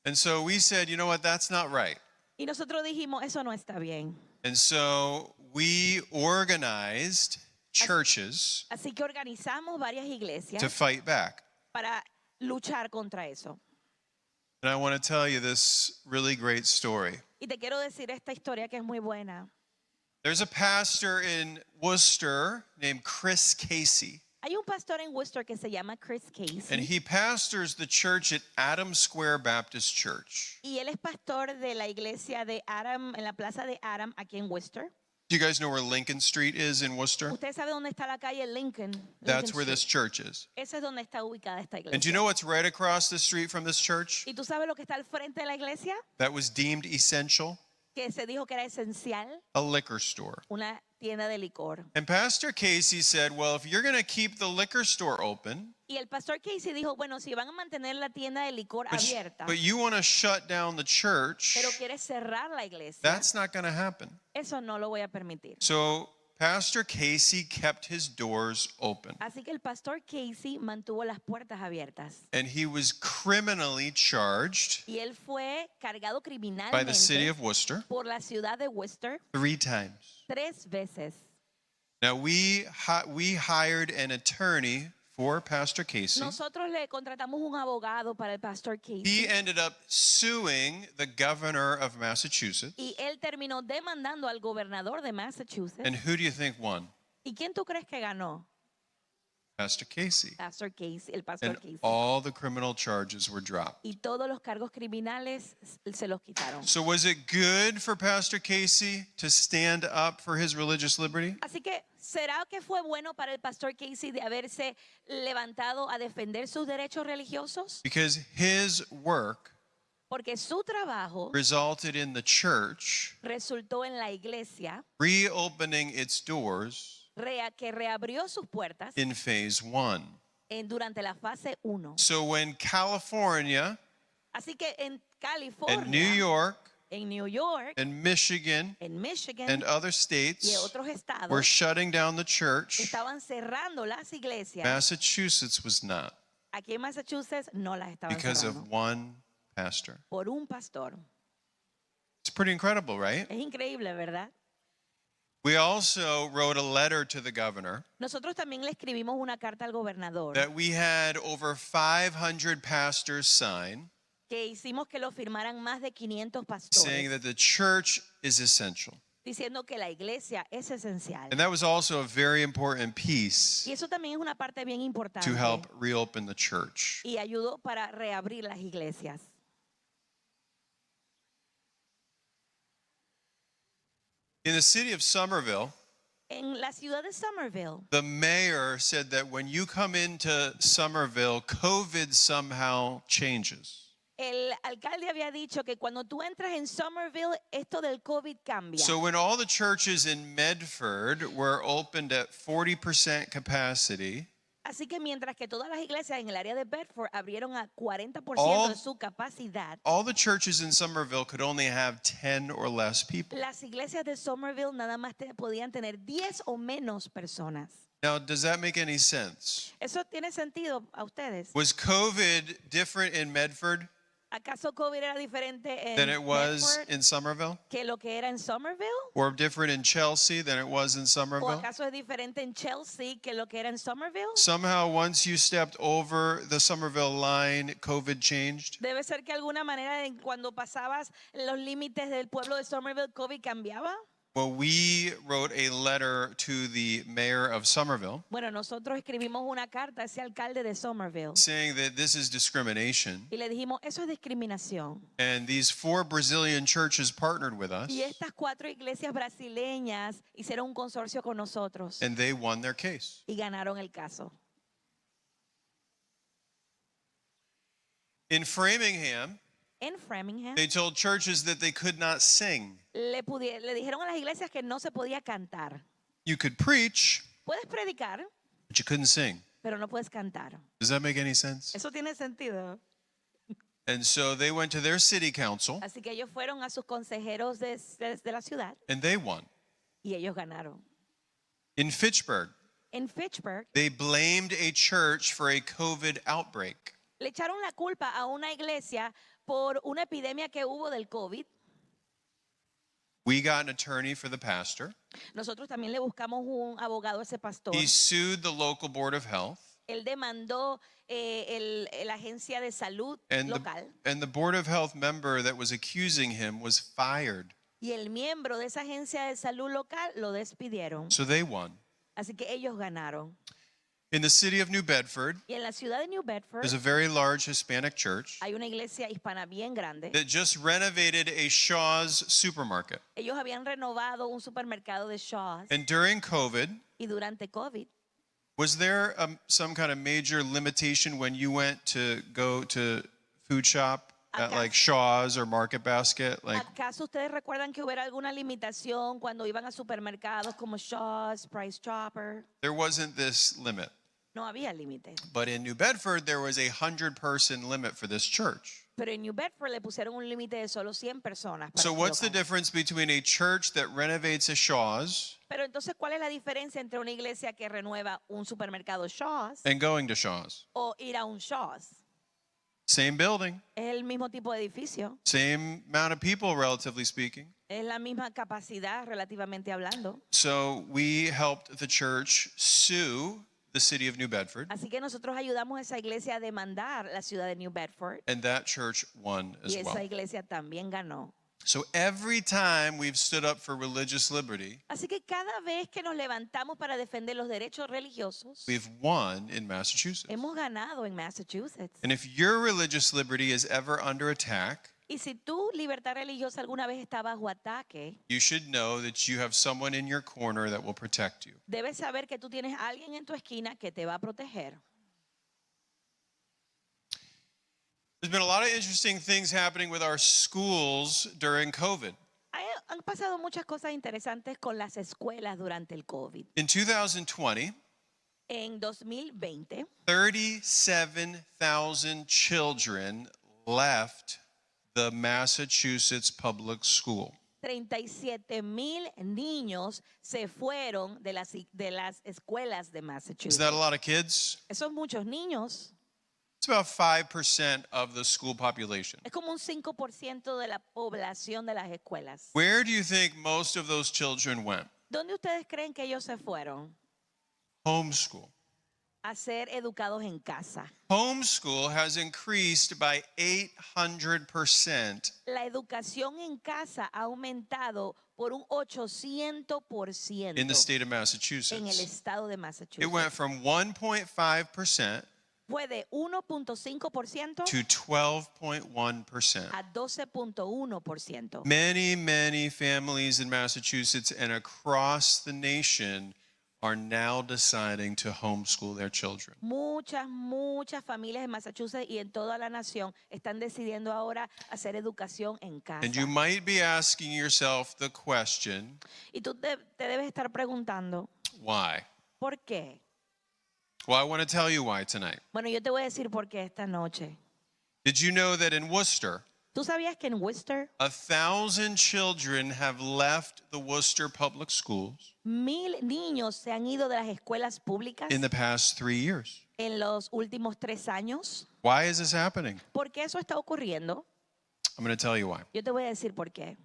And so we said, you know what, that's not right. Y nosotros dijimos, eso no está bien. And so we organized churches Así que organizamos varias iglesias to fight back. para luchar contra eso. And I want to tell you this really great story. Y te quiero decir esta historia que es muy buena. There's a pastor in Worcester named Chris Casey, Hay un pastor en Worcester que se llama Chris Casey. and he pastors the church at Adam Square Baptist Church. Y él es pastor de la iglesia de Adam, en la plaza de Adam, aquí en Worcester. Do you guys know where Lincoln Street is in Worcester? ¿Usted sabe dónde está la calle Lincoln? That's where Street. this church is. Ese es donde está ubicada esta iglesia. And do you know what's right across the street from this church? ¿Y tú sabes lo que está al frente de la iglesia? That was deemed essential? Que se dijo que era esencial, A liquor store. una tienda de licor. And Pastor Casey said, well, if you're going to keep the liquor store open, Y el pastor Casey dijo, bueno, si van a mantener la tienda de licor abierta, but you want to shut down the church, pero quieres cerrar la iglesia, that's not going to happen. eso no lo voy a permitir. So Pastor Casey kept his doors open. Así que el pastor Casey mantuvo las puertas abiertas. And he was criminally charged Y él fue cargado by the city criminalmente of Worcester por la ciudad de Worcester 3 times. 3 veces. Now we hired an attorney for Pastor Casey. Nosotros le contratamos un abogado para el pastor He Casey. ended up suing the governor of Massachusetts. Y él terminó demandando al gobernador de Massachusetts. And who do you think won? ¿Y quién tú crees que ganó? Pastor Casey. El pastor And Casey. all the criminal charges were dropped. Y todos los cargos criminales se los quitaron. So was it good for Pastor Casey to stand up for his religious liberty? Así que, ¿será que fue bueno para el pastor Casey de haberse levantado a defender sus derechos religiosos? Because his work Porque su trabajo resulted in the church resultó en la iglesia reopening its doors que reabrió sus puertas in phase 1. durante la fase 1. So when California Así que en California, and New York en New York, and Michigan en Michigan and other y states otros estados were shutting down the church, estaban cerrando las iglesias. Massachusetts was not, Aquí en Massachusetts no las estaban because cerrando of one pastor. por un pastor. It's pretty incredible, right? Es increíble, ¿verdad? We also wrote a letter to the governor Nosotros también le escribimos una carta al gobernador that we had over 500 pastors sign, que hicimos que lo firmaran más de 500 saying pastores, that the church is essential. diciendo que la iglesia es esencial. And that was also a very important piece Y eso también es una parte bien importante to help reopen the church. y ayudó para reabrir las iglesias. In the city of Somerville, En la ciudad de Somerville, the mayor said that when you come into Somerville, COVID somehow changes. el alcalde había dicho que cuando tú entras en Somerville, esto del COVID cambia. So when all the churches in Medford were opened at 40% capacity, Así que mientras que todas las iglesias en el área de Bedford abrieron a 40% All- de su capacidad, all the churches in Somerville could only have 10 or less people. las iglesias de Somerville nada más podían tener 10 o menos personas. Now, does that make any sense? ¿Eso tiene sentido a ustedes? Was COVID different in Medford ¿Acaso COVID era diferente en than it was Bedford in Somerville? que lo que era en Somerville? Or different in Chelsea than it was in ¿O Somerville? acaso es diferente en Chelsea que lo que era en Somerville? Somehow, once you stepped over the Somerville line, COVID changed. Debe ser que alguna manera cuando pasabas los límites del pueblo de Somerville, COVID cambiaba. Well, we wrote a letter to the mayor of Somerville Bueno, nosotros escribimos una carta a ese alcalde de Somerville saying that this is discrimination. y le dijimos, eso es discriminación. And these 4 Brazilian churches partnered with us, Y estas 4 iglesias brasileñas hicieron un consorcio con nosotros and they won their case. y ganaron el caso. In Framingham, En Framingham they told churches that they could not sing. le dijeron a las iglesias que no se podía cantar. You could preach, Puedes predicar, but you couldn't sing. pero no puedes cantar. Does that make any sense? Eso tiene sentido. And so they went to their city council, Así que ellos fueron a sus consejeros de la ciudad and they won. y ellos ganaron. In Fitchburg, En Fitchburg they blamed a church for a COVID outbreak. le echaron la culpa a una iglesia por una epidemia que hubo del COVID. We got an attorney for the pastor. Nosotros también le buscamos un abogado a ese pastor. He sued the local board of health, Él demandó la agencia de salud and local the board of health member that was accusing him was fired. y el miembro de esa agencia de salud local lo despidieron. So they won. Así que ellos ganaron. In the city of New Bedford, Y en la ciudad de New Bedford there's a very large Hispanic church hay una iglesia hispana bien grande. that just renovated a Shaw's supermarket. Ellos habían renovado un supermercado de Shaw's And during COVID, y durante COVID, was there some kind of major limitation when you went to go to food shop at Acá. like Shaw's or Market Basket? Like, ¿acaso ustedes recuerdan que hubiera alguna limitación cuando iban a supermercados como Shaw's, Price Chopper? there wasn't this limit. No había límite. But in New Bedford, there was a 100-person limit for this church. Pero en New Bedford le pusieron un límite de solo 100 personas. para So este what's the local. difference between a church that renovates a Shaw's Pero entonces, ¿cuál es la diferencia entre una iglesia que renueva un supermercado Shaw's and going to Shaw's? o ir a un Shaw's? Same building, Es el mismo tipo de edificio, same amount of people, relatively speaking. es la misma capacidad relativamente hablando. So we helped the church sue the city of New Bedford, Así que nosotros ayudamos a esa iglesia a demandar la ciudad de New Bedford and that church won as y esa well. iglesia también ganó. So every time we've stood up for religious liberty, Así que cada vez que nos levantamos para defender los derechos religiosos, we've won in Massachusetts. hemos ganado en Massachusetts. And if your religious liberty is ever under attack, Y si tu libertad religiosa alguna vez está bajo ataque, you should know that you have someone in your corner that will protect you. debes saber que tú tienes a alguien en tu esquina que te va a proteger. There's been a lot of interesting things happening with our schools during COVID. Han pasado muchas cosas interesantes con las escuelas durante el COVID. In 2020, En 2020, 37,000 children left the Massachusetts public school. 37,000 niños se fueron de las escuelas de Is Massachusetts. that a lot of kids? Esos muchos niños. It's about 5% of the school population. Es como un 5% de la población de las escuelas. Where do you think most of those children went? ¿Dónde ustedes creen que ellos se fueron? Homeschool. A ser educados en casa. Homeschool has increased by 800%. La educación en casa ha aumentado por un 800% In the state of en el Massachusetts. estado de It Massachusetts. went from 1.5% Fue de 1.5% to 12.1%. a 12.1%. Many families in Massachusetts and across the nation are now deciding to homeschool their children. Muchas familias en Massachusetts y en toda la nación están decidiendo ahora hacer educación en casa. And you might be asking yourself the question, Y tú te debes estar preguntando, why? ¿por qué? Well, I want to tell you why tonight. Bueno, yo te voy a decir por qué esta noche. Did you know that in Worcester, ¿Tú sabías que en Worcester 1,000 children have left the Worcester public schools 1,000 niños se han ido de las escuelas públicas in the past 3 years? en los últimos 3 años? Why is this happening? ¿Por qué eso está ocurriendo? I'm going to tell you why. Yo te voy a decir por qué.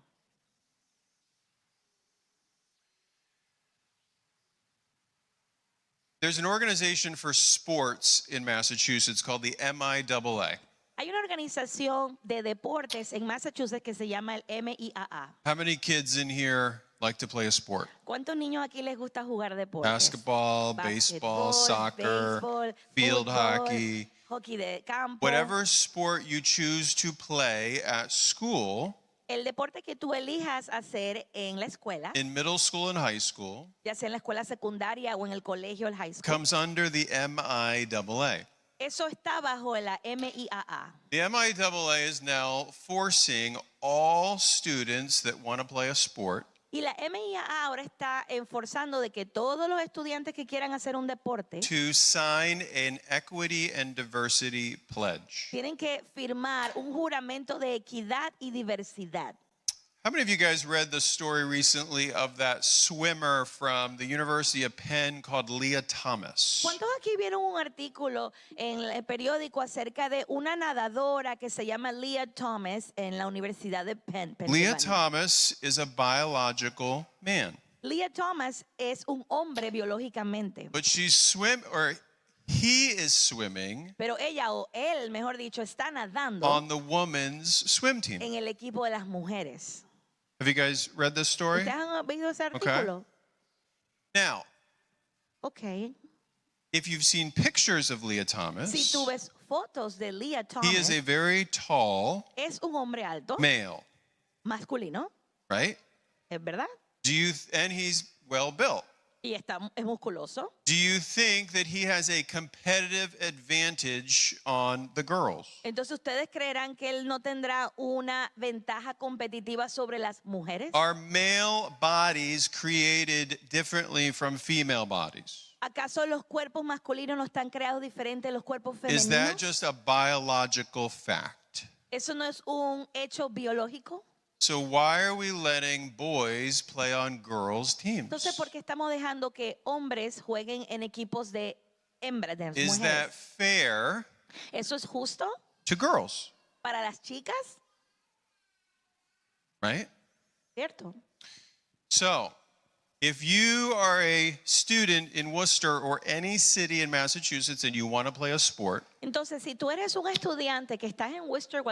There's an organization for sports in Massachusetts called the MIAA. Hay una organización de deportes en Massachusetts que se llama el MIAA. How many kids in here like to play a sport? ¿Cuántos niños aquí les gusta jugar deportes? Basketball, baseball, soccer, béisbol, field fútbol, hockey. hockey de campo. Whatever sport you choose to play at school, El deporte que tú elijas hacer en la escuela, in middle school and high school, ya sea en la escuela secundaria o en el colegio o el high school, comes under the MIAA. eso está bajo la MIAA. The MIAA is now forcing all students that want to play a sport Y la MIAA ahora está enforzando de que todos los estudiantes que quieran hacer un deporte to sign an equity and diversity pledge. tienen que firmar un juramento de equidad y diversidad. How many of you guys read the story recently of that swimmer from the University of Penn called Leah Thomas? ¿Cuántos aquí vieron un artículo en el periódico acerca de una nadadora que se llama Leah Thomas en la Universidad de Penn? Leah Pennsylvania? Thomas is a biological man, Leah Thomas es un hombre biológicamente, but he is swimming pero ella o él, mejor dicho, está nadando on the women's swim team. en el equipo de las mujeres. Have you guys read this story? ¿Ustedes han oído ese artículo? Now, Ok. if you've seen pictures of Leah Si Thomas, tú ves fotos de Leah he is Thomas, a very tall es un hombre alto, male, masculino, right? ¿es verdad? And he's well built. Y es musculoso. Do you think that he has a competitive advantage on the girls? Entonces, ¿ustedes creerán que él no tendrá una ventaja competitiva sobre las mujeres? Are male bodies created differently from female bodies? ¿Acaso los cuerpos masculinos no están creados diferentes de los cuerpos Is that femeninos? just a biological fact? ¿Eso no es un hecho biológico? So why are we letting boys play on girls' teams? Entonces, ¿por qué estamos dejando que hombres jueguen en equipos de hembras, de Is that mujeres? fair ¿Eso es justo to girls? para las chicas? Right? ¿Cierto? So, If you are a student in Worcester or any city in Massachusetts and you want to play a sport, Entonces, si tú eres un estudiante que estás en Worcester o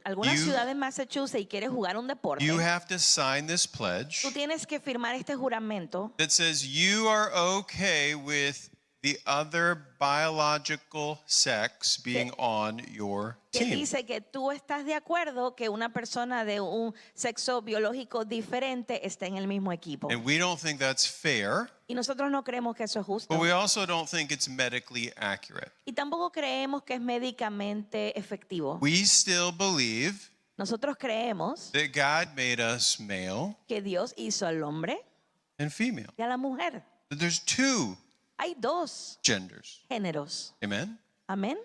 alguna You- ciudad de Massachusetts y quieres jugar un deporte, you have to sign this tú pledge tienes que firmar este juramento that says you are okay with the other biological sex being on your que team. dice que tú estás de acuerdo que una persona de un sexo biológico diferente esté en el mismo equipo. And we don't think that's fair, Y nosotros no creemos que eso es justo. but we also don't think it's medically accurate. Y tampoco creemos que es médicamente efectivo. We still believe Nosotros creemos that God made us male que Dios hizo al hombre and female. y a la mujer. That there's two Hay dos genders. géneros. Amen? Amén.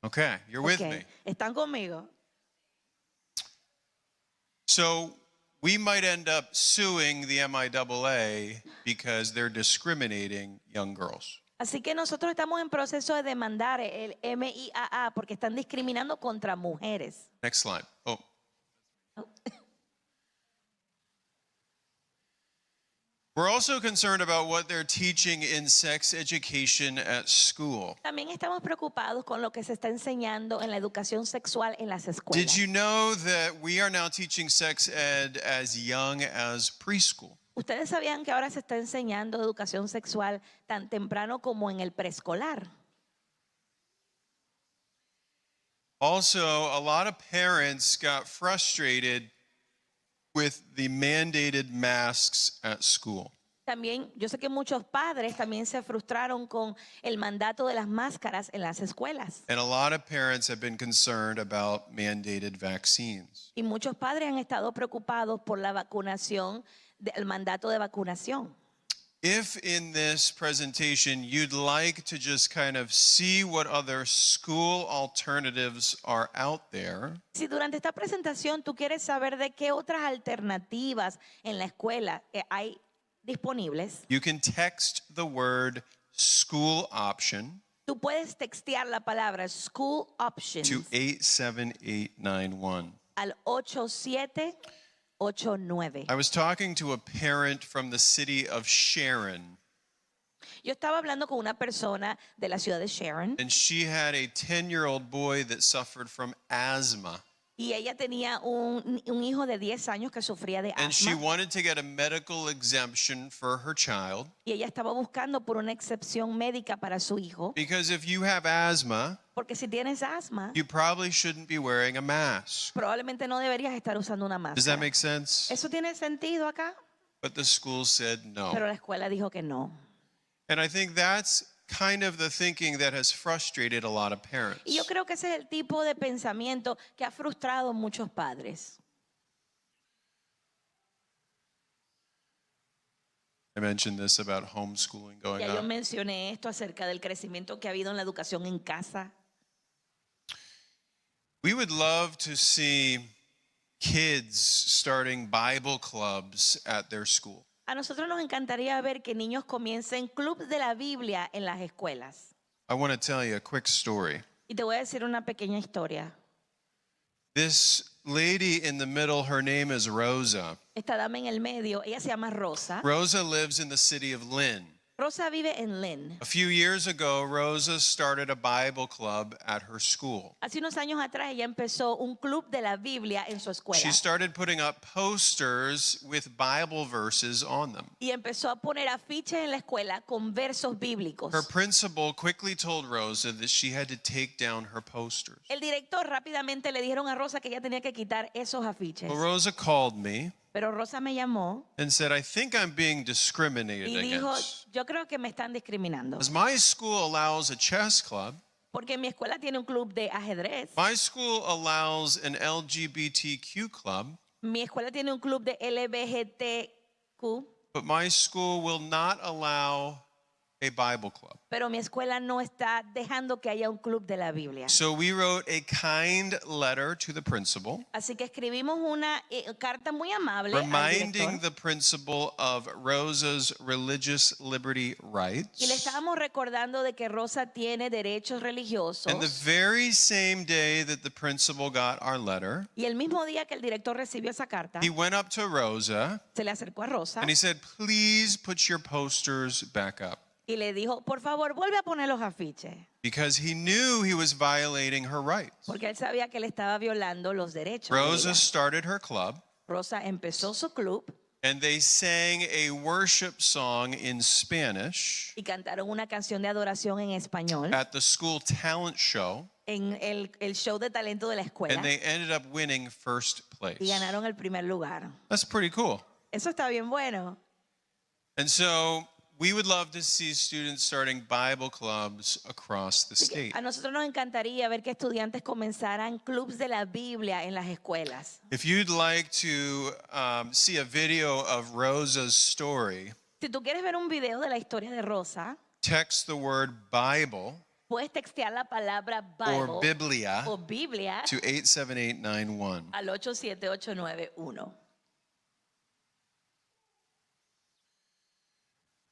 Okay, you're with Ok, me. ¿están conmigo? So we might end up suing the MIAA because they're discriminating young girls. Así que nosotros estamos en proceso de demandar el MIAA porque están discriminando contra mujeres. Next slide. Oh. We're also concerned about what they're teaching in sex education at school. También estamos preocupados con lo que se está enseñando en la educación sexual en las escuelas. Did you know that we are now teaching sex ed as young as preschool? ¿Ustedes sabían que ahora se está enseñando educación sexual tan temprano como en el preescolar? Also, a lot of parents got frustrated with the mandated masks at school. También, yo sé que muchos padres también se frustraron con el mandato de las máscaras en las escuelas. And a lot of parents have been concerned about mandated vaccines. Y muchos padres han estado preocupados por la vacunación, el mandato de vacunación. If in this presentation you'd like to just kind of see what other school alternatives are out there, Si durante esta presentación tú quieres saber de qué otras alternativas en la escuela hay disponibles, you can text the word school option tú puedes textear la palabra School Options to 87891. al 8789. I was talking to a parent from the city of Sharon, Yo estaba hablando con una persona de la ciudad de Sharon and she had a 10-year-old boy that suffered from asthma. y ella tenía un hijo de 10 años que sufría de And she asma wanted to get a medical exemption for her child y ella estaba buscando por una excepción médica para su hijo because if you have asthma, porque si tienes asma you probably shouldn't be wearing a mask. probablemente no deberías estar usando una Does that máscara. make sense? ¿Eso tiene sentido acá? But the school said Pero no. la escuela dijo que no. And I think that's kind of the thinking that has frustrated a lot of parents. Y yo creo que ese es el tipo de pensamiento que ha frustrado a muchos padres. I mentioned this about homeschooling going Ya yo on. mencioné esto acerca del crecimiento que ha habido en la educación en casa. We would love to see kids starting Bible clubs at their school. A nosotros nos encantaría ver que niños comiencen clubes de la Biblia en las escuelas. I want to tell you a quick story. Y te voy a decir una pequeña historia. This lady in the middle, her name is Rosa. Esta dama en el medio, ella se llama Rosa. Rosa lives in the city of Lynn. Rosa vive en Lynn. A few years ago, Rosa started a Bible club at her school. Hace unos años atrás ella empezó un club de la Biblia en su escuela. She started putting up posters with Bible verses on them. Y empezó a poner afiches en la escuela con versos bíblicos. Her principal quickly told Rosa that she had to take down her posters. El director rápidamente le dijeron a Rosa que ella tenía que quitar esos afiches. Well, Rosa called me Pero Rosa me llamó and said, I think I'm being discriminated y dijo, against. yo creo que me están discriminando. As my school allows a chess club, Porque mi escuela tiene un club de ajedrez. my school allows an LGBTQ club, Mi escuela tiene un club de LGBTQ. but my school will not allow a Bible club. pero mi escuela no está dejando que haya un club de la Biblia. So we wrote a kind letter to the principal, Así que escribimos una carta muy amable al reminding director the principal of Rosa's religious liberty y le rights. estábamos recordando de que Rosa tiene derechos religiosos. And the very same day that the principal got our letter, Y el mismo día que el director recibió esa carta, he went up to Rosa se le acercó a Rosa and he said, please put your posters back up. y le dijo, por favor, vuelve a poner los afiches. Because he knew he was violating her rights. Porque él sabía que él estaba violando los derechos de Rosa ella. started her club, Rosa empezó su club and they sang a worship song in Spanish y cantaron una canción de adoración en español at the school talent show, en el show de talento de la escuela and they ended up winning first place. y ganaron el primer lugar. That's pretty cool. Eso está bien bueno. And so we would love to see students starting Bible clubs across the Así que state. a nosotros nos encantaría ver que estudiantes comenzaran clubs de la Biblia en las escuelas. If you'd like to see a video of Rosa's story, Si tú quieres ver un video de la historia de Rosa, text the word Bible puedes textear la palabra or Bible Biblia o Biblia to 87891. al 87891.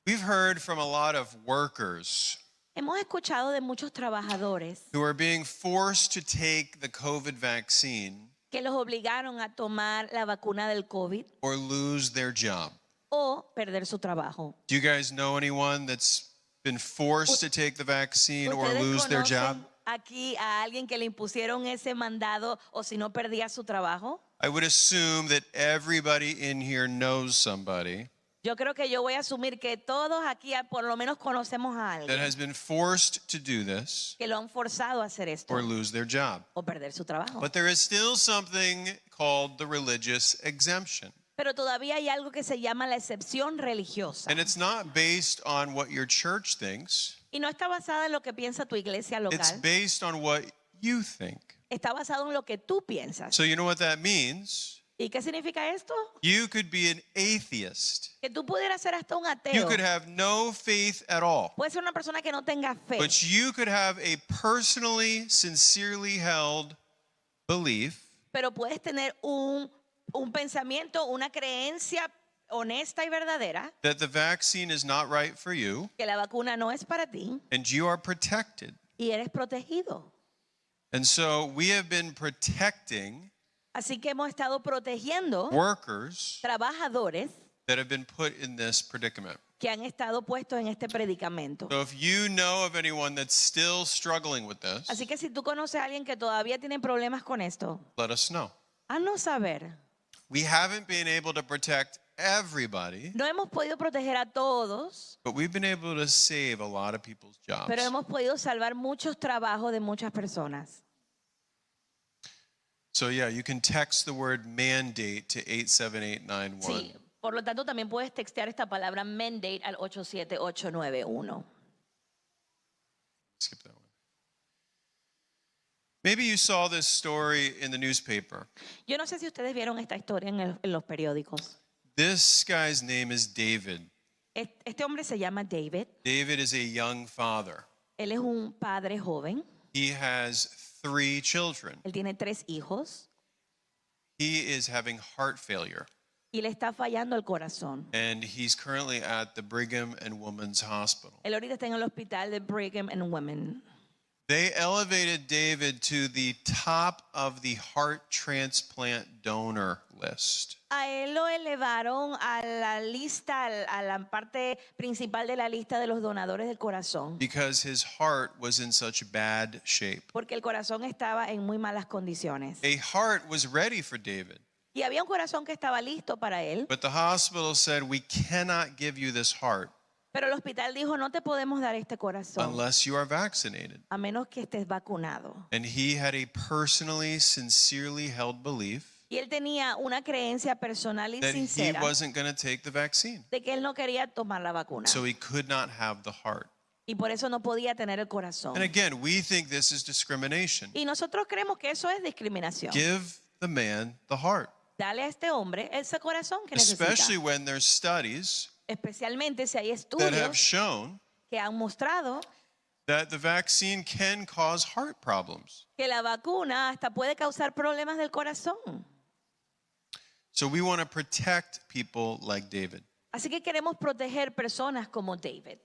We've heard from a lot of workers Hemos escuchado de muchos trabajadores who are being forced to take the COVID vaccine que los obligaron a tomar la vacuna del COVID or lose their job. o perder su trabajo. Do you guys know anyone that's been forced to take the vaccine or ¿Ustedes lose their job? conocen aquí a alguien que le impusieron ese mandado o si no perdía su trabajo? I would assume that everybody in here knows somebody Yo creo que yo voy a asumir que todos aquí por lo menos conocemos a that alguien has been forced to do this que lo han forzado a hacer esto or lose their job. o perder su trabajo. But there is still something called the religious exemption. Pero todavía hay algo que se llama la excepción religiosa. And it's not based on what your church thinks. Y no está basada en lo que piensa tu iglesia It's local. based on what you think. Está basado en lo que tú piensas. So you know what that means? ¿Y qué significa esto? You could be an atheist. Que tú pudieras ser hasta un You ateo. could have no faith at all. Puede ser una persona que no tenga fe. But you could have a personally, sincerely held belief Pero puedes tener un pensamiento, una creencia honesta y verdadera that the vaccine is not right for you que la vacuna no es para ti and you are protected. y eres protegido. And so we have been protecting Así que hemos estado protegiendo workers trabajadores that have been put in this predicament. que han estado puestos en este predicamento. So if you know of anyone that's still struggling with this, Así que si tú conoces a alguien que todavía tiene problemas con esto, let us know. haznos saber. We haven't been able to protect everybody, No hemos podido proteger a todos, but we've been able to save a lot of people's jobs. pero hemos podido salvar muchos trabajos de muchas personas. So yeah, you can text the word mandate to 87891. Sí, por lo tanto también puedes textear esta palabra mandate al 87891. Skip that one. Maybe you saw this story in the newspaper. Yo no sé si ustedes vieron esta historia en los periódicos. This guy's name is David. Este hombre se llama David. David is a young father. Él es un padre joven. He has 3 children. Él tiene 3 hijos He is having heart failure, y le está fallando el corazón. and he's currently at the Brigham and Women's Hospital. Él ahorita está en el hospital de Brigham and Women. They elevated David to the top of the heart transplant donor list. A él lo elevaron a la lista, a la parte principal de la lista de los donadores del corazón, Because his heart was in such bad shape. porque el corazón estaba en muy malas condiciones. A heart was ready for David, Y había un corazón que estaba listo para él, but the hospital said, we cannot give you this heart pero el hospital dijo, no te podemos dar este corazón unless you are vaccinated. a menos que estés vacunado. And he had a personally, sincerely held belief Y él tenía una creencia personal y that he sincera wasn't going to take the vaccine. de que él no quería tomar la vacuna. So he could not have the heart. Y por eso no podía tener el corazón. And again, we think this is discrimination. Y nosotros creemos que eso es discriminación. Give the man the heart, Dale a este hombre ese corazón que especially necesita. when there's studies Especialmente si hay that have estudios shown que han mostrado that the vaccine can cause heart problems. que la vacuna hasta puede causar problemas del corazón. So we want to protect people like David. Así que queremos proteger personas como David.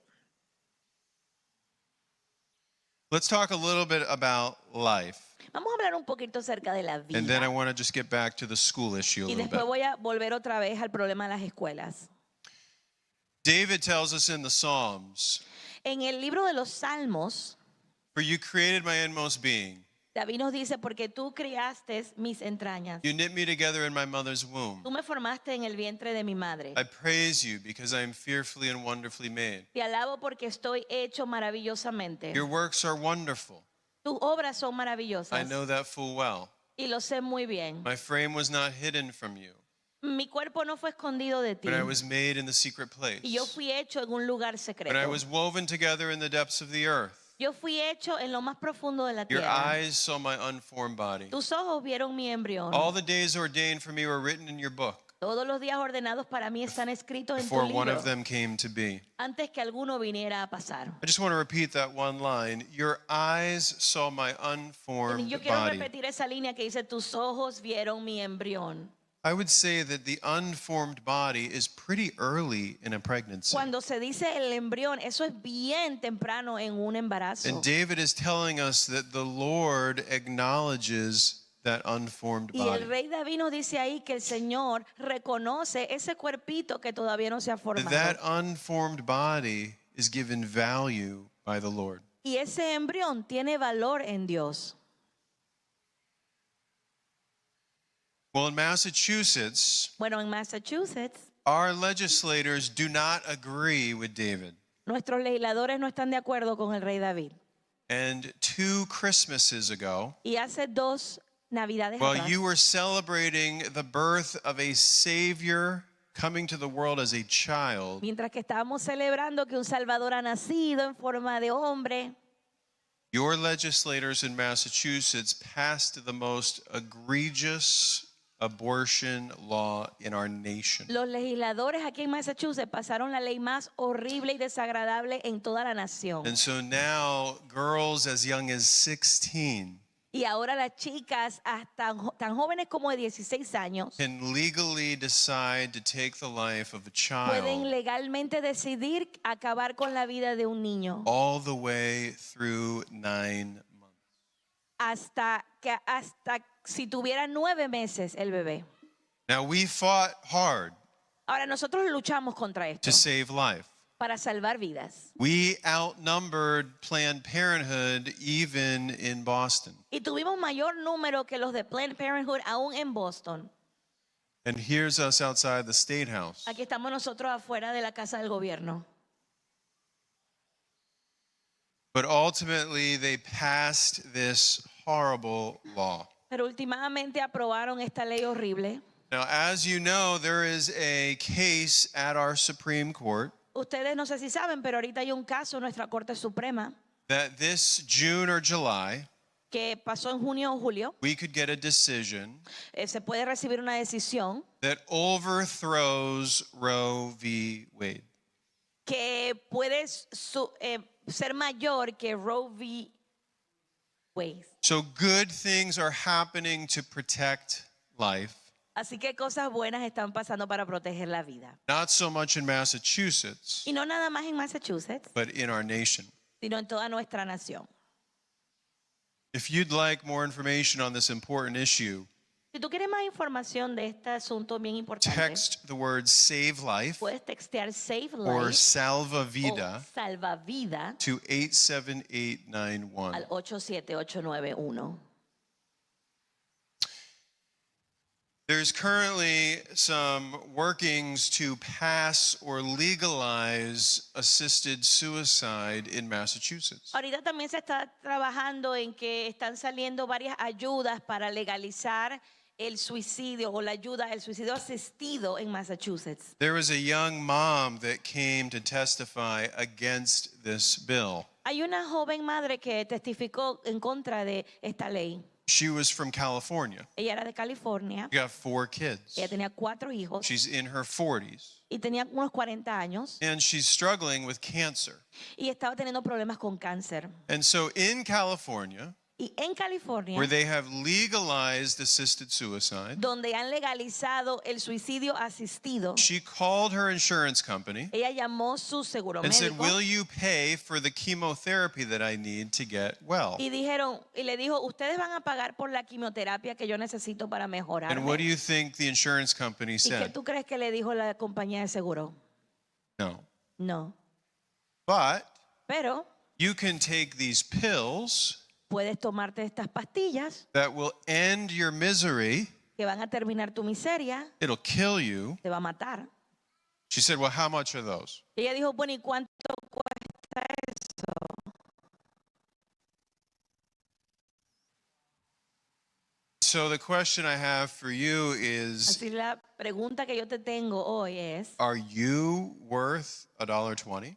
Let's talk a little bit about life. Vamos a hablar un poquito acerca de la vida. And then I want to just get back to the school issue a Y little después bit. voy a volver otra vez al problema de las escuelas. David tells us in the Psalms, En el libro de los Salmos, "For you created my inmost being. David nos dice, porque tú criaste mis entrañas. You knit me together in my mother's womb. Tú me formaste en el vientre de mi madre. I praise you because I am fearfully and wonderfully made. Te alabo porque estoy hecho maravillosamente. Your works are wonderful. Tus obras son I maravillosas. know that full well. Y lo sé muy bien. My frame was not hidden from you, Mi cuerpo no fue escondido de ti. but I was made in the secret place. Y yo fui hecho en un lugar When I secreto. was woven together in the depths of the earth. Yo fui hecho en lo más profundo de la Your tierra. eyes saw my unformed body. Tus ojos vieron mi embrión. All the days ordained for me were written in your book Todos los días ordenados para mí están escritos en tu before one libro, of them came to be." antes que alguno viniera a pasar. I just want to repeat that one line. Your eyes saw my unformed Yo quiero body. repetir esa línea que dice, tus ojos vieron mi embrión. I would say that the unformed body is pretty early in a pregnancy. Cuando se dice el embrión, eso es bien temprano en un embarazo. And David is telling us that the Lord acknowledges that unformed Y el body. rey David nos dice ahí que el Señor reconoce ese cuerpito que todavía no se ha formado. That unformed body is given value by the Lord. Y ese embrión tiene valor en Dios. Well, in Massachusetts, Bueno, en Massachusetts, our legislators do not agree with David. nuestros legisladores no están de acuerdo con el rey David. And 2 Christmases ago, Y hace 2 Navidades while atrás, you were celebrating the birth of a Savior coming to the world as a child, mientras que estábamos celebrando que un Salvador ha nacido en forma de hombre, your legislators in Massachusetts passed the most egregious abortion law in our nation. los legisladores aquí en Massachusetts pasaron la ley más horrible y desagradable en toda la nación. And so now girls as young as 16 Y ahora las chicas hasta tan jóvenes como de 16 años can legally decide to take the life of a pueden child legalmente decidir acabar con la vida de un niño all the way through 9 months. hasta si tuviera 9 meses el bebé. Now we fought hard Ahora nosotros luchamos contra esto to save life. para salvar vidas. We outnumbered Planned Parenthood even in Boston. Y tuvimos mayor número que los de Planned Parenthood aún en Boston. And here's us outside the State House. Aquí estamos nosotros afuera de la casa del gobierno. But ultimately, they passed this horrible law. Pero últimamente aprobaron esta ley horrible. Now, as you know, there is a case at our Supreme Court Ustedes no sé si saben, pero ahorita hay un caso en nuestra Corte Suprema that this June or July, que pasó en junio o julio. we could get a decision Se puede recibir una decisión that overthrows Roe v. Wade. que puede ser mayor que Roe v. Wade. So good things are happening to protect life. Así que cosas buenas están pasando para proteger la vida. Not so much in Massachusetts, Y no nada más en Massachusetts, but in our nation. sino en toda nuestra nación. If you'd like more information on this important issue, Si tú quieres más información de este asunto bien importante, text the word Save Life puedes textear Save or Life Salva o Vida Salva Vida to 87891. al 87891. There's currently some workings to pass or legalize assisted suicide in Massachusetts. Ahorita también se está trabajando en que están saliendo varias ayudas para legalizar el suicidio o la ayuda, el suicidio asistido en Massachusetts. There was a young mom that came to testify against this bill. Hay una joven madre que testificó en contra de esta ley. She was from California. Ella era de California. She got 4 kids. Ella tenía 4 hijos She's in her 40s. y tenía unos 40 años And she's struggling with cancer. y estaba teniendo problemas con cáncer. And so in California, Y en California, where they have legalized assisted suicide, donde han legalizado el suicidio asistido, she called her insurance company ella llamó su seguro and said, médico will you pay for the chemotherapy that I need to get well? y le dijo, ustedes van a pagar por la quimioterapia que yo necesito para mejorar. And what do you think the insurance company ¿Y qué said? tú crees que le dijo la compañía de seguro? No. No. But Pero you can take these pills puedes tomarte estas pastillas that will end your misery. que van a terminar tu miseria, It'll kill you. te va a matar. She said, well, how much are those? Y ella dijo, bueno, ¿y cuánto cuesta eso? So the question I have for you is, Así la pregunta que yo te tengo hoy es, are you worth $1.20?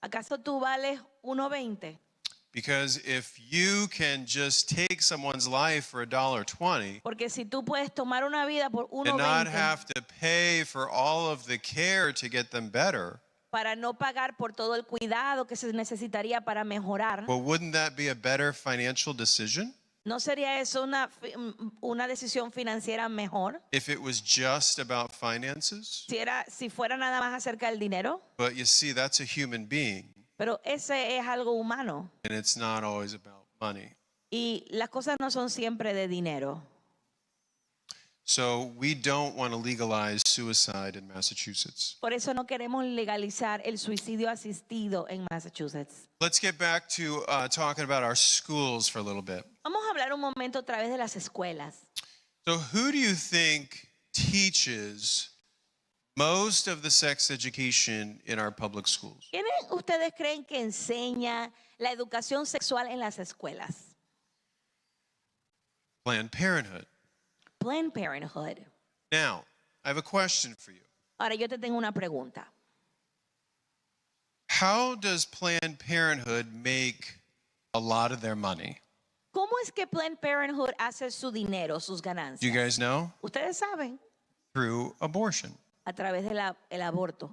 ¿acaso tú vales 1.20? Because if you can just take someone's life for $1.20 Porque si tú puedes tomar una vida por and not 1.20 have to pay for all of the care to get them better, para no pagar por todo el cuidado que se necesitaría para mejorar, well, wouldn't that be a better financial decision ¿no sería eso una decisión financiera mejor? if it was just about finances? Si fuera nada más acerca del dinero, But you see, that's a human being, pero ese es algo humano and it's not always about money. y las cosas no son siempre de dinero. So we don't want to legalize suicide in Massachusetts. Por eso no queremos legalizar el suicidio asistido en Massachusetts. Let's get back to talking about our schools for a little bit. Vamos a hablar un momento a través de las escuelas. So who do you think teaches most of the sex education in our public schools? ¿Quiénes ustedes creen que enseña la educación sexual en las escuelas? Planned Parenthood. Planned Parenthood. Now, I have a question for you. Ahora yo te tengo una pregunta. How does Planned Parenthood make a lot of their money? ¿Cómo es que Planned Parenthood hace su dinero, sus Do you ganancias? guys know? Ustedes saben, Through abortion. a través del aborto.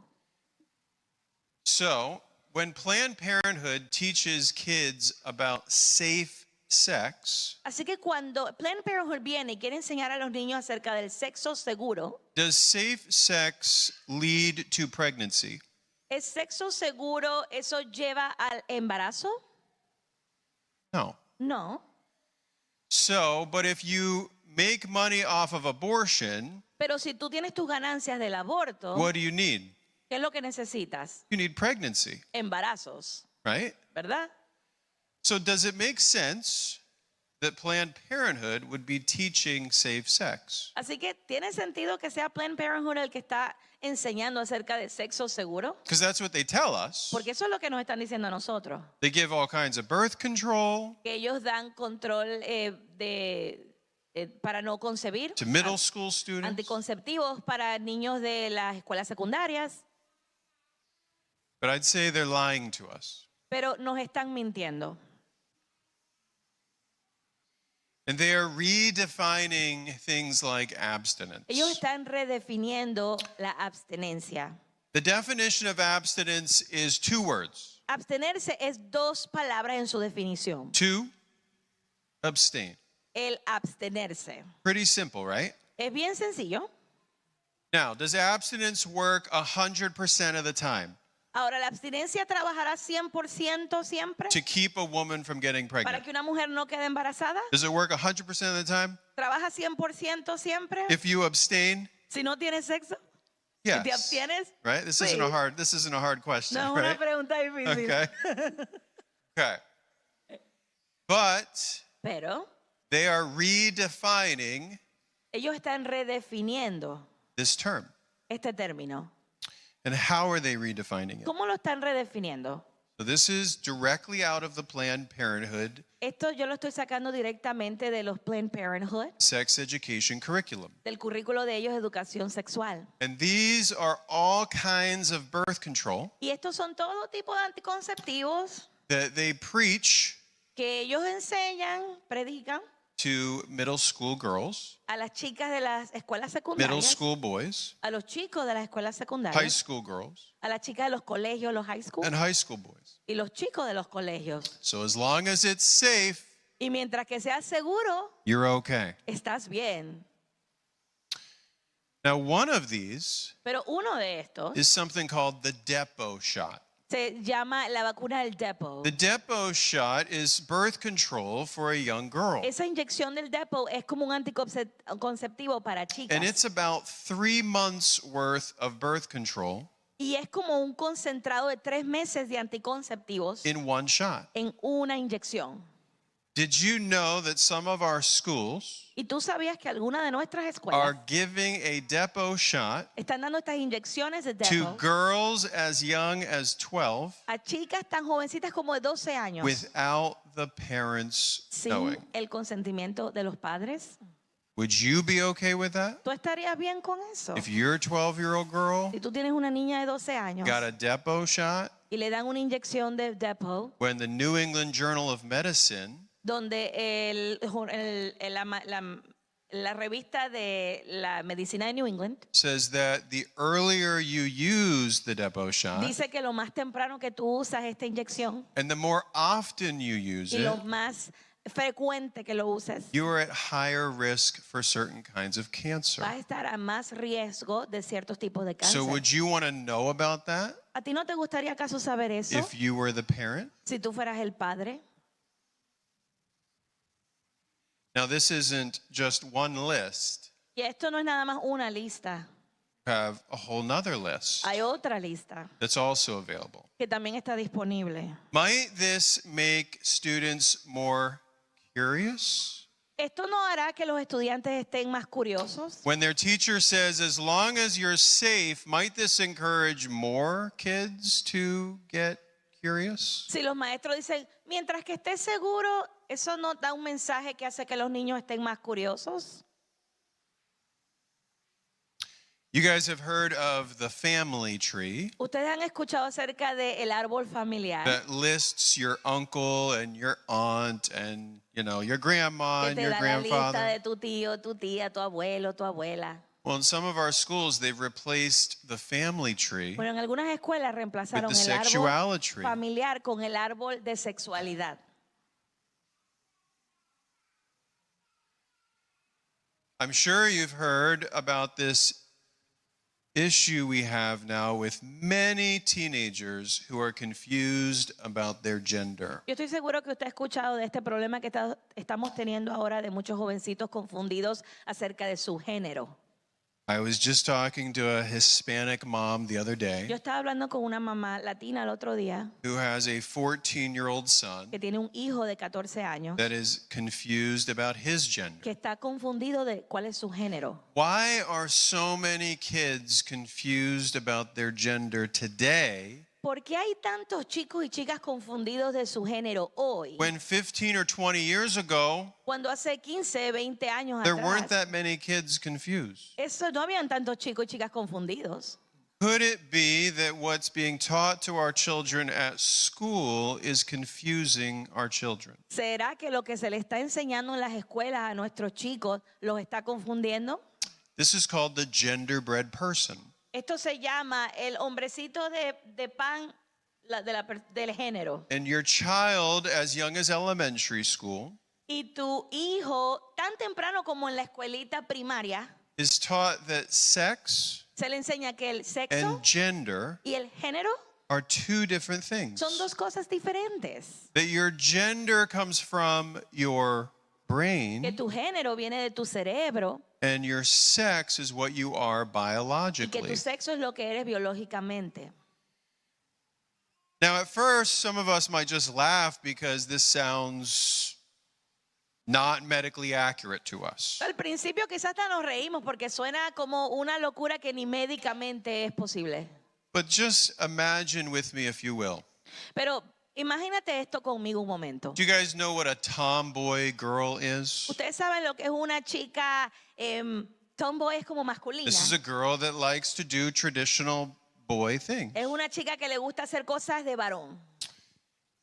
So, when Planned Parenthood teaches kids about safe sex, Así que cuando Planned Parenthood viene y quiere enseñar a los niños acerca del sexo seguro, does safe sex lead to pregnancy? ¿es sexo seguro eso lleva al embarazo? No. No. So, but if you make money off of abortion, Pero si tú tienes tus ganancias del aborto, what do you need? ¿qué es lo que necesitas? You need pregnancy, Embarazos, right? ¿verdad? So, does it make sense that Planned Parenthood would be teaching safe sex? Así que tiene sentido que sea Planned Parenthood el que está enseñando acerca del sexo seguro, Because that's what they tell us. porque eso es lo que nos están diciendo a nosotros, They give all kinds of birth control que ellos dan control para no concebir, to middle school students. anticonceptivos para niños de las escuelas secundarias, But I'd say they're lying to us. pero nos están mintiendo. And they are redefining things like abstinence. Ellos están redefiniendo la abstinencia. The definition of abstinence is 2 words. Abstenerse es 2 palabras en su definición. To abstain. El abstenerse. Pretty simple, right? Es bien sencillo. Now, does abstinence work 100% of the time Ahora, ¿la abstinencia trabajará 100% siempre to keep a woman from getting para pregnant? que una mujer no quede embarazada? Does it work 100% of the time? ¿Trabaja 100% siempre? If you abstain? Si no tienes sexo, si te Yes. abstienes. Right? This Sí. isn't a hard question, No es una right? pregunta difícil. Okay. Okay. But Pero they are redefining ellos están redefiniendo this term. este término. And how are they redefining it? ¿Cómo lo están redefiniendo? So this is directly out of the Planned Parenthood Esto yo lo estoy sacando directamente de los Planned Parenthood, sex education curriculum. del currículo de ellos, educación sexual. And these are all kinds of birth control Y estos son todo tipo de anticonceptivos that they preach que ellos enseñan, predican, to middle school girls, a las chicas de las escuelas middle secundarias, school boys, a los chicos de las escuelas high secundarias, school girls, a las chicas de los colegios, los high school, and high school boys. y los chicos de los colegios. So as long as it's safe, Y mientras que seas seguro, you're okay. estás bien. Now, one of these Pero uno de estos is something called the depot shot. se llama la vacuna del Depo. The depot shot is birth control for a young girl. Esa inyección del Depo es como un anticonceptivo para chicas. And it's about 3 months worth of birth control Y es como un concentrado de 3 meses de anticonceptivos in one shot. en una inyección. Did you know that some of our schools ¿Y tú sabías que algunas de nuestras are escuelas giving a depot shot están dando estas inyecciones de to Depo girls as young as 12 a chicas tan jovencitas como de 12 años without the parents knowing? sin el consentimiento de los padres? Would you be okay with that? ¿Tú estarías bien con eso? If you're a 12-year-old girl, Si tú tienes una niña de 12 años got a depot shot, y le dan una inyección de Depo, when the New England Journal of Medicine donde la revista de la medicina de New England says that the earlier you use the depot shot dice que lo más temprano que tú usas esta inyección and the more often you use y it, lo más frecuente que lo uses, you are at higher risk for certain kinds of cancer. vas a estar a más riesgo de ciertos tipos de cáncer. So would you want to know about that ¿A ti no te gustaría acaso saber eso if you were the parent? si tú fueras el padre? Now, this isn't just one list. Y esto no es nada más una lista, We have a whole nother list hay otra lista that's also available. que también está disponible. Might this make students more curious? ¿Esto no hará que los estudiantes estén más curiosos? When their teacher says, as long as you're safe, might this encourage more kids to get curious? Si los maestros dicen, mientras que estés seguro, ¿eso no da un mensaje que hace que los niños estén más curiosos? You guys have heard of the family tree Ustedes han escuchado acerca del árbol familiar that lists your uncle and your aunt and, your grandma que and te your da la lista grandfather. de tu tío, tu tía, tu abuelo, tu abuela. Well, in some of our schools, they've replaced the family tree Bueno, en algunas escuelas reemplazaron with the el árbol sexuality tree. familiar con el árbol de sexualidad. I'm sure you've heard about this issue we have now with many teenagers who are confused about their gender. Yo estoy seguro que usted ha escuchado de este problema que estamos teniendo ahora de muchos jovencitos confundidos acerca de su género. I was just talking to a Hispanic mom the other Yo day estaba hablando con una mamá latina el otro día who has a 14-year-old son que tiene un hijo de 14 años that is confused about his gender. que está confundido de cuál es su género. Why are so many kids confused about their gender today ¿Por qué hay tantos chicos y chicas confundidos de su género hoy? when 15 or 20 years ago Cuando hace 15, 20 años there weren't atrás, that many kids confused? eso no habían tantos chicos y chicas confundidos. Could it be that what's being taught to our children at school is confusing our children? ¿Será que lo que se le está enseñando en las escuelas a nuestros chicos los está confundiendo? This is called the genderbread person. Esto se llama el hombrecito de pan del género. And your child, as young as elementary school, Y tu hijo, tan temprano como en la escuelita primaria, is taught that sex se le enseña que el sexo and gender y el género are two different things. son dos cosas diferentes. That your gender comes from your Que brain tu género viene de tu cerebro and your sex is what you are y que biologically. tu sexo es lo que eres biológicamente. Now, at first, some of us might just laugh because this sounds not medically accurate to us. Al principio quizás hasta nos reímos porque suena como una locura que ni médicamente es posible. But just imagine with me, if you will. Pero imagínate esto conmigo un momento. Do you guys know what a tomboy girl is? Ustedes saben lo que es una chica tomboy, es como masculina. This is a girl that likes to do traditional boy things. Es una chica que le gusta hacer cosas de varón.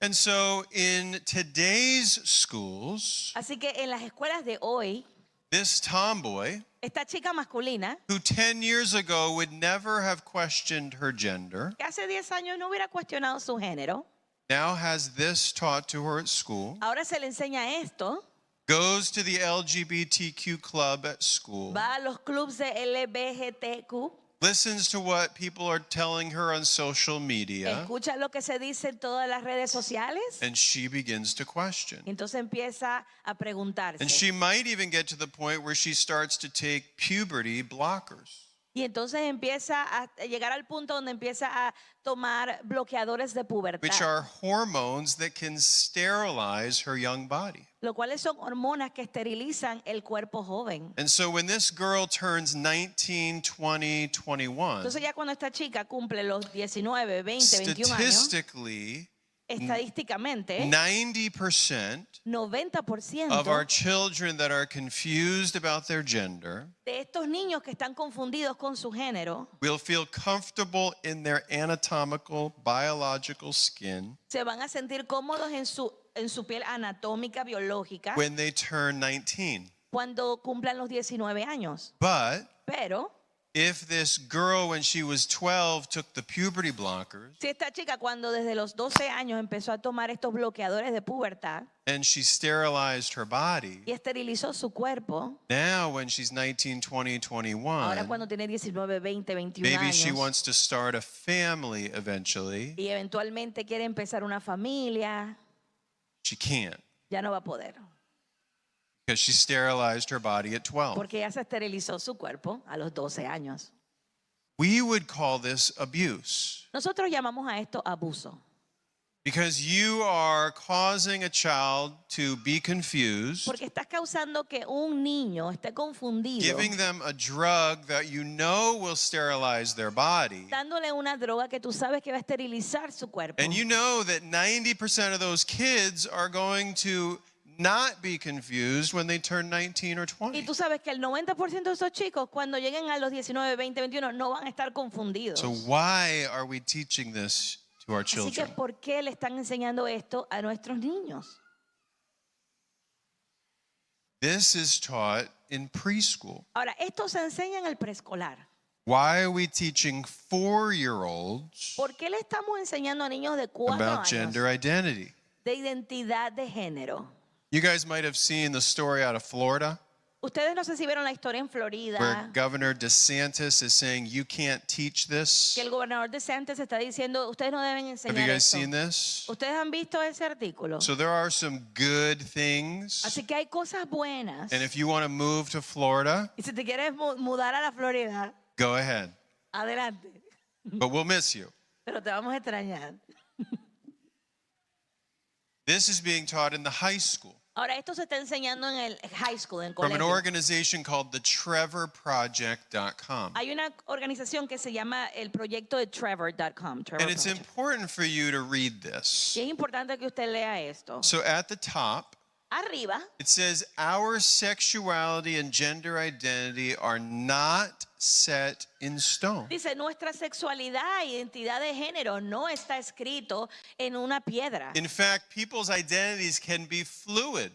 And so in today's schools, Así que en las escuelas de hoy, this tomboy, esta chica masculina, who 10 years ago would never have questioned her gender, que hace 10 años no hubiera cuestionado su género, now has this taught to her at school, ahora se le enseña esto, goes to the LGBTQ club at school, va a los clubes de LGBTQ, listens to what people are telling her on social media, escucha lo que se dice en todas las redes sociales, and she begins to question. entonces empieza a preguntarse. And she might even get to the point where she starts to take puberty blockers, Y entonces empieza a llegar al punto donde empieza a tomar bloqueadores de which pubertad, are hormones that can sterilize her young body. lo cuales son hormonas que esterilizan el cuerpo joven. And so when this girl turns 19, 20, 21, Entonces ya cuando esta chica cumple los 19, 20, 21 años, statistically, estadísticamente, 90% 90% of our children that are confused about their gender de estos niños que están confundidos con su género will feel comfortable in their anatomical, biological skin se van a sentir cómodos en su piel anatómica, biológica, when they turn 19. cuando cumplan los 19 años. But Pero if this girl, when she was 12, took the puberty blockers si esta chica cuando desde los 12 años empezó a tomar estos bloqueadores de pubertad and she sterilized her body, y esterilizó su cuerpo, now when she's 19, 20, ahora 21, cuando tiene 19, 20, 21 maybe she años wants to start a family eventually, y eventualmente quiere empezar una familia, she can't ya no va a poder, because she sterilized her body at 12. porque ya se esterilizó su cuerpo a los 12 años. We would call this abuse Nosotros llamamos a esto abuso, because you are causing a child to be confused, porque estás causando que un niño esté confundido, giving them a drug that you know will sterilize their body. dándole una droga que tú sabes que va a esterilizar su cuerpo. And you know that 90% of those kids are going to not be confused when they turn 19 or Y 20. tú sabes que el 90% de esos chicos cuando lleguen a los 19, 20, 21 no van a estar confundidos. So why are we teaching this to our Así que children? ¿por qué le están enseñando esto a nuestros niños? This is taught in preschool. Ahora, esto se enseña en el preescolar. Why are we teaching 4-year-olds ¿Por qué le estamos enseñando a niños de 4 about años gender identity? de identidad de género? You guys might have seen the story out of Florida Ustedes no sé si vieron la historia en where Florida, Governor DeSantis is saying you can't teach this. que el gobernador DeSantis está diciendo, ustedes no deben Have you enseñar guys esto. seen this? ¿Ustedes han visto ese artículo? So there are some good things. Así que hay cosas buenas. And if you want to move to Florida, Y si te quieres mudar a la Florida, go ahead. adelante. But we'll miss you. Pero te vamos a extrañar. This is being taught in the high school Ahora, esto se está enseñando en el high school, en from an colegio. organization called the TrevorProject.com. Hay una organización que se llama el proyecto de Trevor.com. Trevor And it's Project. important for you to read this. Y es importante que usted lea esto. So at the top, Arriba it says, our sexuality and gender identity are not set in stone. dice, nuestra sexualidad e identidad de género no está escrito en una piedra. In fact, people's identities can be fluid.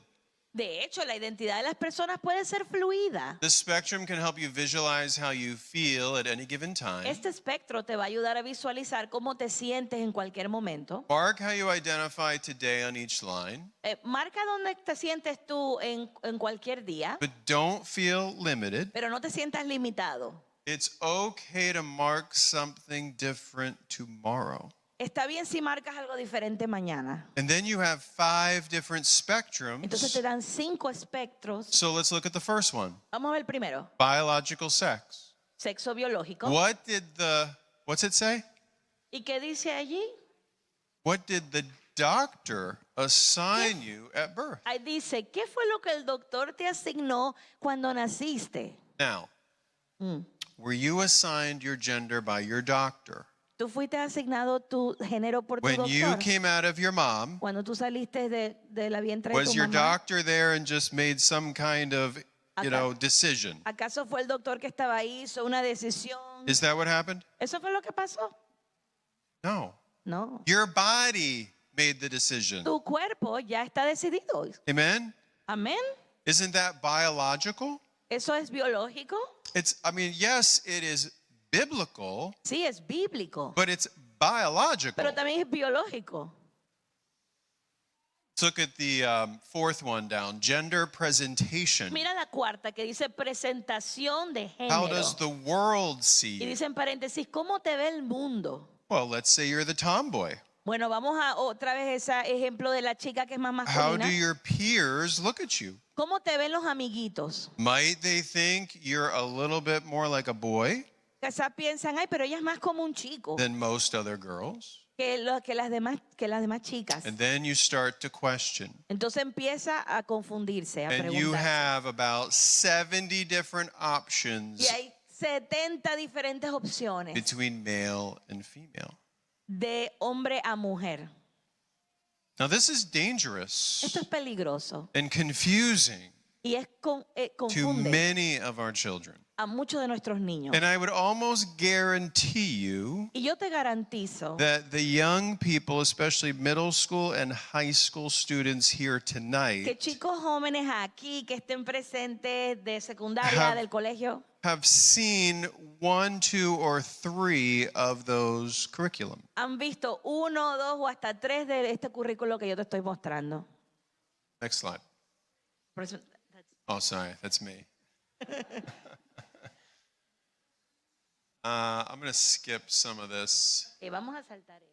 De hecho, la identidad de las personas puede ser fluida. The spectrum can help you visualize how you feel at any given time. Este espectro te va a ayudar a visualizar cómo te sientes en cualquier momento. Mark how you identify today on each line, Marca dónde te sientes tú en cualquier día, but don't feel limited. pero no te sientas limitado. It's okay to mark something different tomorrow. Está bien si marcas algo diferente mañana. And then you have 5 different Entonces te spectrums. dan 5 espectros. So let's look at the first one. Vamos a ver el primero. Biological sex. Sexo biológico. What's it say? ¿Y qué dice allí? What did the doctor assign you at birth? Ahí dice, ¿qué fue lo que el doctor te asignó cuando naciste? Now, were you assigned your gender by your doctor? ¿Tú fuiste asignado tu género por tu When you doctor? came out of your mom, Cuando tú saliste de la vientre de was tu your mamá, doctor there and just made some kind of, decision? ¿acaso fue el doctor que estaba ahí, hizo una decisión? Is that what happened? ¿Eso fue lo que pasó? No. No. Your body made the decision. Tu cuerpo ya está decidido. Amen? Amén. Isn't that biological? ¿Eso es biológico? Yes, it is biblical, Sí, es bíblico. but it's biological. Pero también es biológico. Let's look at the fourth one down, gender presentation. Mira la cuarta que dice presentación de How género. does the world see Y you? dice en paréntesis, ¿cómo te ve el mundo? Well, let's say you're the tomboy. Bueno, vamos a otra vez ese ejemplo de la chica que es más How masculina. do your peers look at you? ¿Cómo te ven los amiguitos? Might they think you're a little bit more like a boy Quizás piensan, ay, pero ella es más como un chico than most other girls? que las demás chicas. And then you start to question. Entonces empieza a confundirse, a And you preguntar. have about 70 different options Y hay 70 diferentes opciones between male and female. de hombre a mujer. Now, this is dangerous Esto es peligroso and confusing y es to confunde many of our children. a muchos de nuestros niños. And I would almost guarantee you Y yo te garantizo that the young people, especially middle school and high school students here que tonight, chicos jóvenes aquí que estén presentes de secundaria, Have- del colegio, have seen 1, 2, or 3 of those curriculum. han visto 1, 2 o hasta 3 de este currículo que yo te estoy mostrando. Next slide. Por eso- Oh, sorry, that's me. I'm going to skip some of this. Vamos a saltar eso.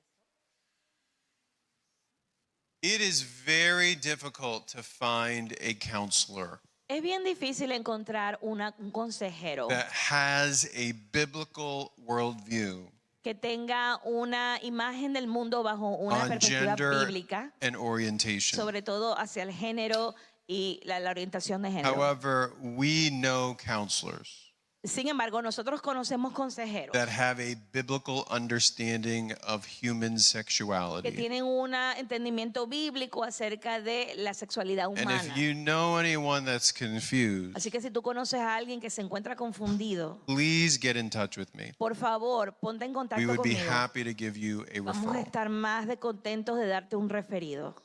It is very difficult to find a counselor Es bien difícil encontrar un consejero that has a biblical worldview que tenga una imagen del mundo bajo una on perspectiva gender bíblica, and orientation. sobre todo hacia el género y la orientación de género. However, we know counselors Sin embargo, nosotros conocemos consejeros that have a biblical understanding of human que sexuality. tienen un entendimiento bíblico acerca de la sexualidad And humana. if you know anyone that's confused, Así que si tú conoces a alguien que se encuentra confundido, please get in touch with me. por favor, ponte en We contacto would be conmigo. happy to give you a Vamos a referral. estar más de contentos de darte un referido.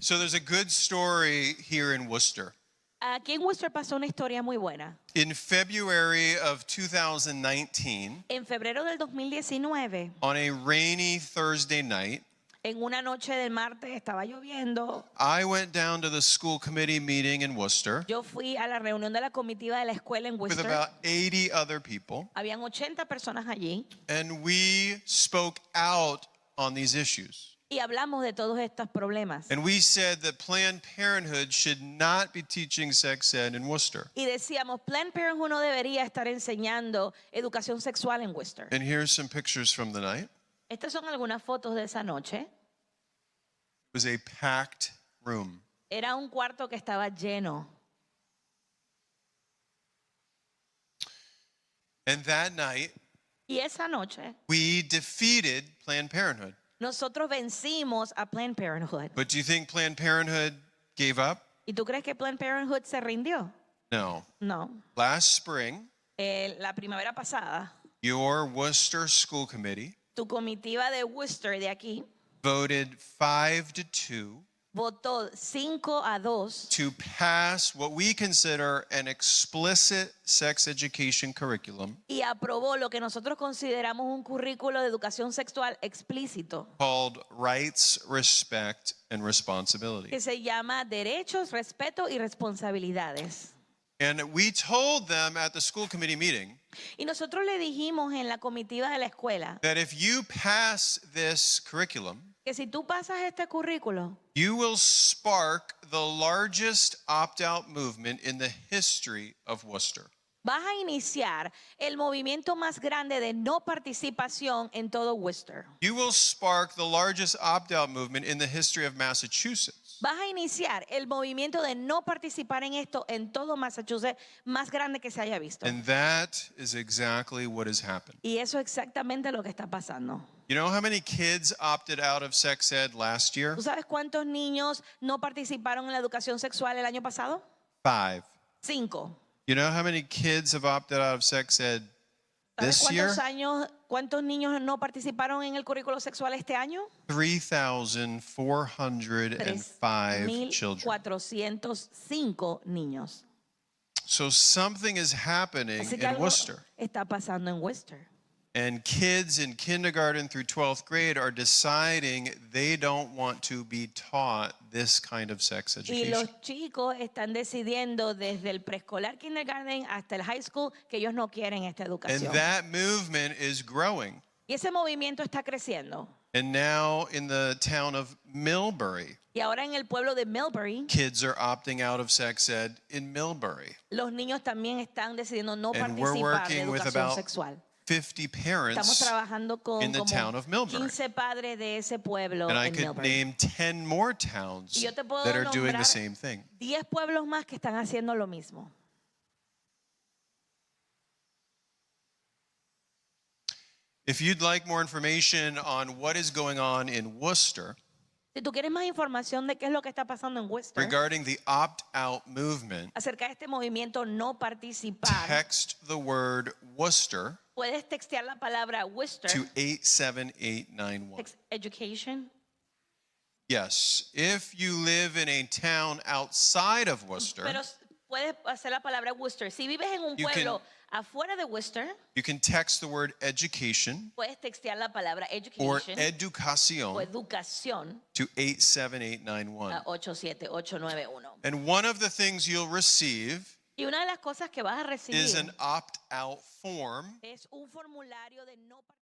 So there's a good story here in Worcester. Aquí en Worcester pasó una historia muy buena. In February of 2019, En febrero del 2019, on a rainy Thursday night, en una noche del martes estaba lloviendo. I went down to the school committee meeting in Worcester Yo fui a la reunión de la comitiva de la escuela en with Worcester. about 80 other people, Habían 80 personas allí and we spoke out on these issues. y hablamos de todos estos problemas. And we said that Planned Parenthood should not be teaching sex ed in Worcester. Y decíamos, Planned Parenthood no debería estar enseñando educación sexual en Worcester. And here's some pictures from the night. Estas son algunas fotos de esa noche. It was a packed room. Era un cuarto que estaba lleno. And that night, Y esa noche we defeated Planned Parenthood. nosotros vencimos a Planned Parenthood. But do you think Planned Parenthood gave up? ¿Y tú crees que Planned Parenthood se rindió? No. No. Last spring, La primavera pasada, your Worcester School Committee tu comitiva de Worcester de aquí voted 5-2 votó 5-2 to pass what we consider an explicit sex education curriculum y aprobó lo que nosotros consideramos un currículo de educación sexual explícito called Rights, Respect, and Responsibility. que se llama Derechos, Respeto y Responsabilidades. And we told them at the school committee meeting Y nosotros le dijimos en la comitiva de la escuela that if you pass this curriculum, que si tú pasas este currículo, you will spark the largest opt-out movement in the history of Worcester. vas a iniciar el movimiento más grande de no participación en todo Worcester. You will spark the largest opt-out movement in the history of Massachusetts. Vas a iniciar el movimiento de no participar en esto en todo Massachusetts más grande que se haya visto. And that is exactly what has happened. Y eso es exactamente lo que está pasando. You know how many kids opted out of sex ed last year? ¿Tú sabes cuántos niños no participaron en la educación sexual el año pasado? 5. 5. You know how many kids have opted out of sex ed ¿Sabes This year, cuántos niños no participaron en el currículo sexual este año? 3,405 children. 3,405 niños. So something is happening Así que in algo Worcester. está pasando en Worcester. And kids in kindergarten through 12th grade are deciding they don't want to be taught this kind of sex Y education. los chicos están decidiendo desde el preescolar, kindergarten, hasta el high school que ellos no quieren esta And educación. that movement is growing. Y ese movimiento está creciendo. And now in the town of Millbury, Y ahora en el pueblo de Millbury, kids are opting out of sex ed in Millbury. los niños también están decidiendo no And we're participar de working with educación about sexual. 50 Estamos parents, trabajando con in the como town of Millbury. 15 padres de ese pueblo and I en could Millbury. name 10 more towns Y yo te puedo that are doing the nombrar same thing. 10 pueblos más que están haciendo lo mismo. If you'd like more information on what is going on in Worcester Si tú quieres más información de qué es lo que está pasando en Worcester regarding the opt-out movement, acerca de este movimiento no participar, text the word Worcester puedes textear la palabra Worcester, to 87891. text education. Yes, if you live in a town outside of Worcester, Pero puedes hacer la palabra Worcester. Si vives en un You can- pueblo afuera de Worcester, you can text the word education puedes textear la palabra or education o educación educación to 87891. a 87891. And one of the things you'll receive Y una de las cosas que vas a is an recibir opt-out form es un formulario de no participación.